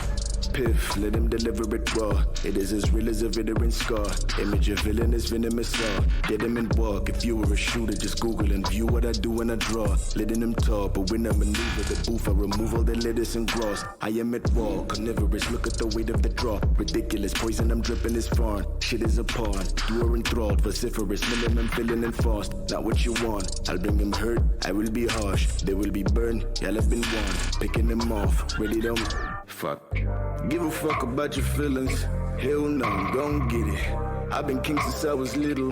Piff, let him deliver it raw. It is as real as a veteran scar. Image of villain is venomous saw. Get him and walk. If you were a shooter, just Google and view what I do when I draw. Letting him talk, but when I maneuver the booth, I remove all the lettuce and grass. I am at war, carnivorous, look at the weight of the draw. Ridiculous, poison I'm dripping is foreign. Shit is a pawn, you are enthralled. Vociferous, minimum filling and fast. Not what you want, I'll bring him hurt. I will be harsh, they will be burned. Y'all have been warned, picking them off. Ready to fuck. Give a fuck about your feelings. Hell no, I'm gon' get it. I've been king since I was little.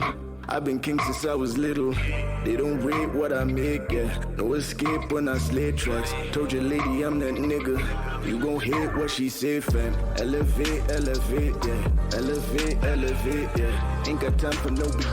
They don't rate what I make, yeah. No escape when I slay tracks. Told your lady I'm that nigga. You gon' hate what she say, fam. Elevate, yeah. Elevate, yeah. Ain't got time for no beginning.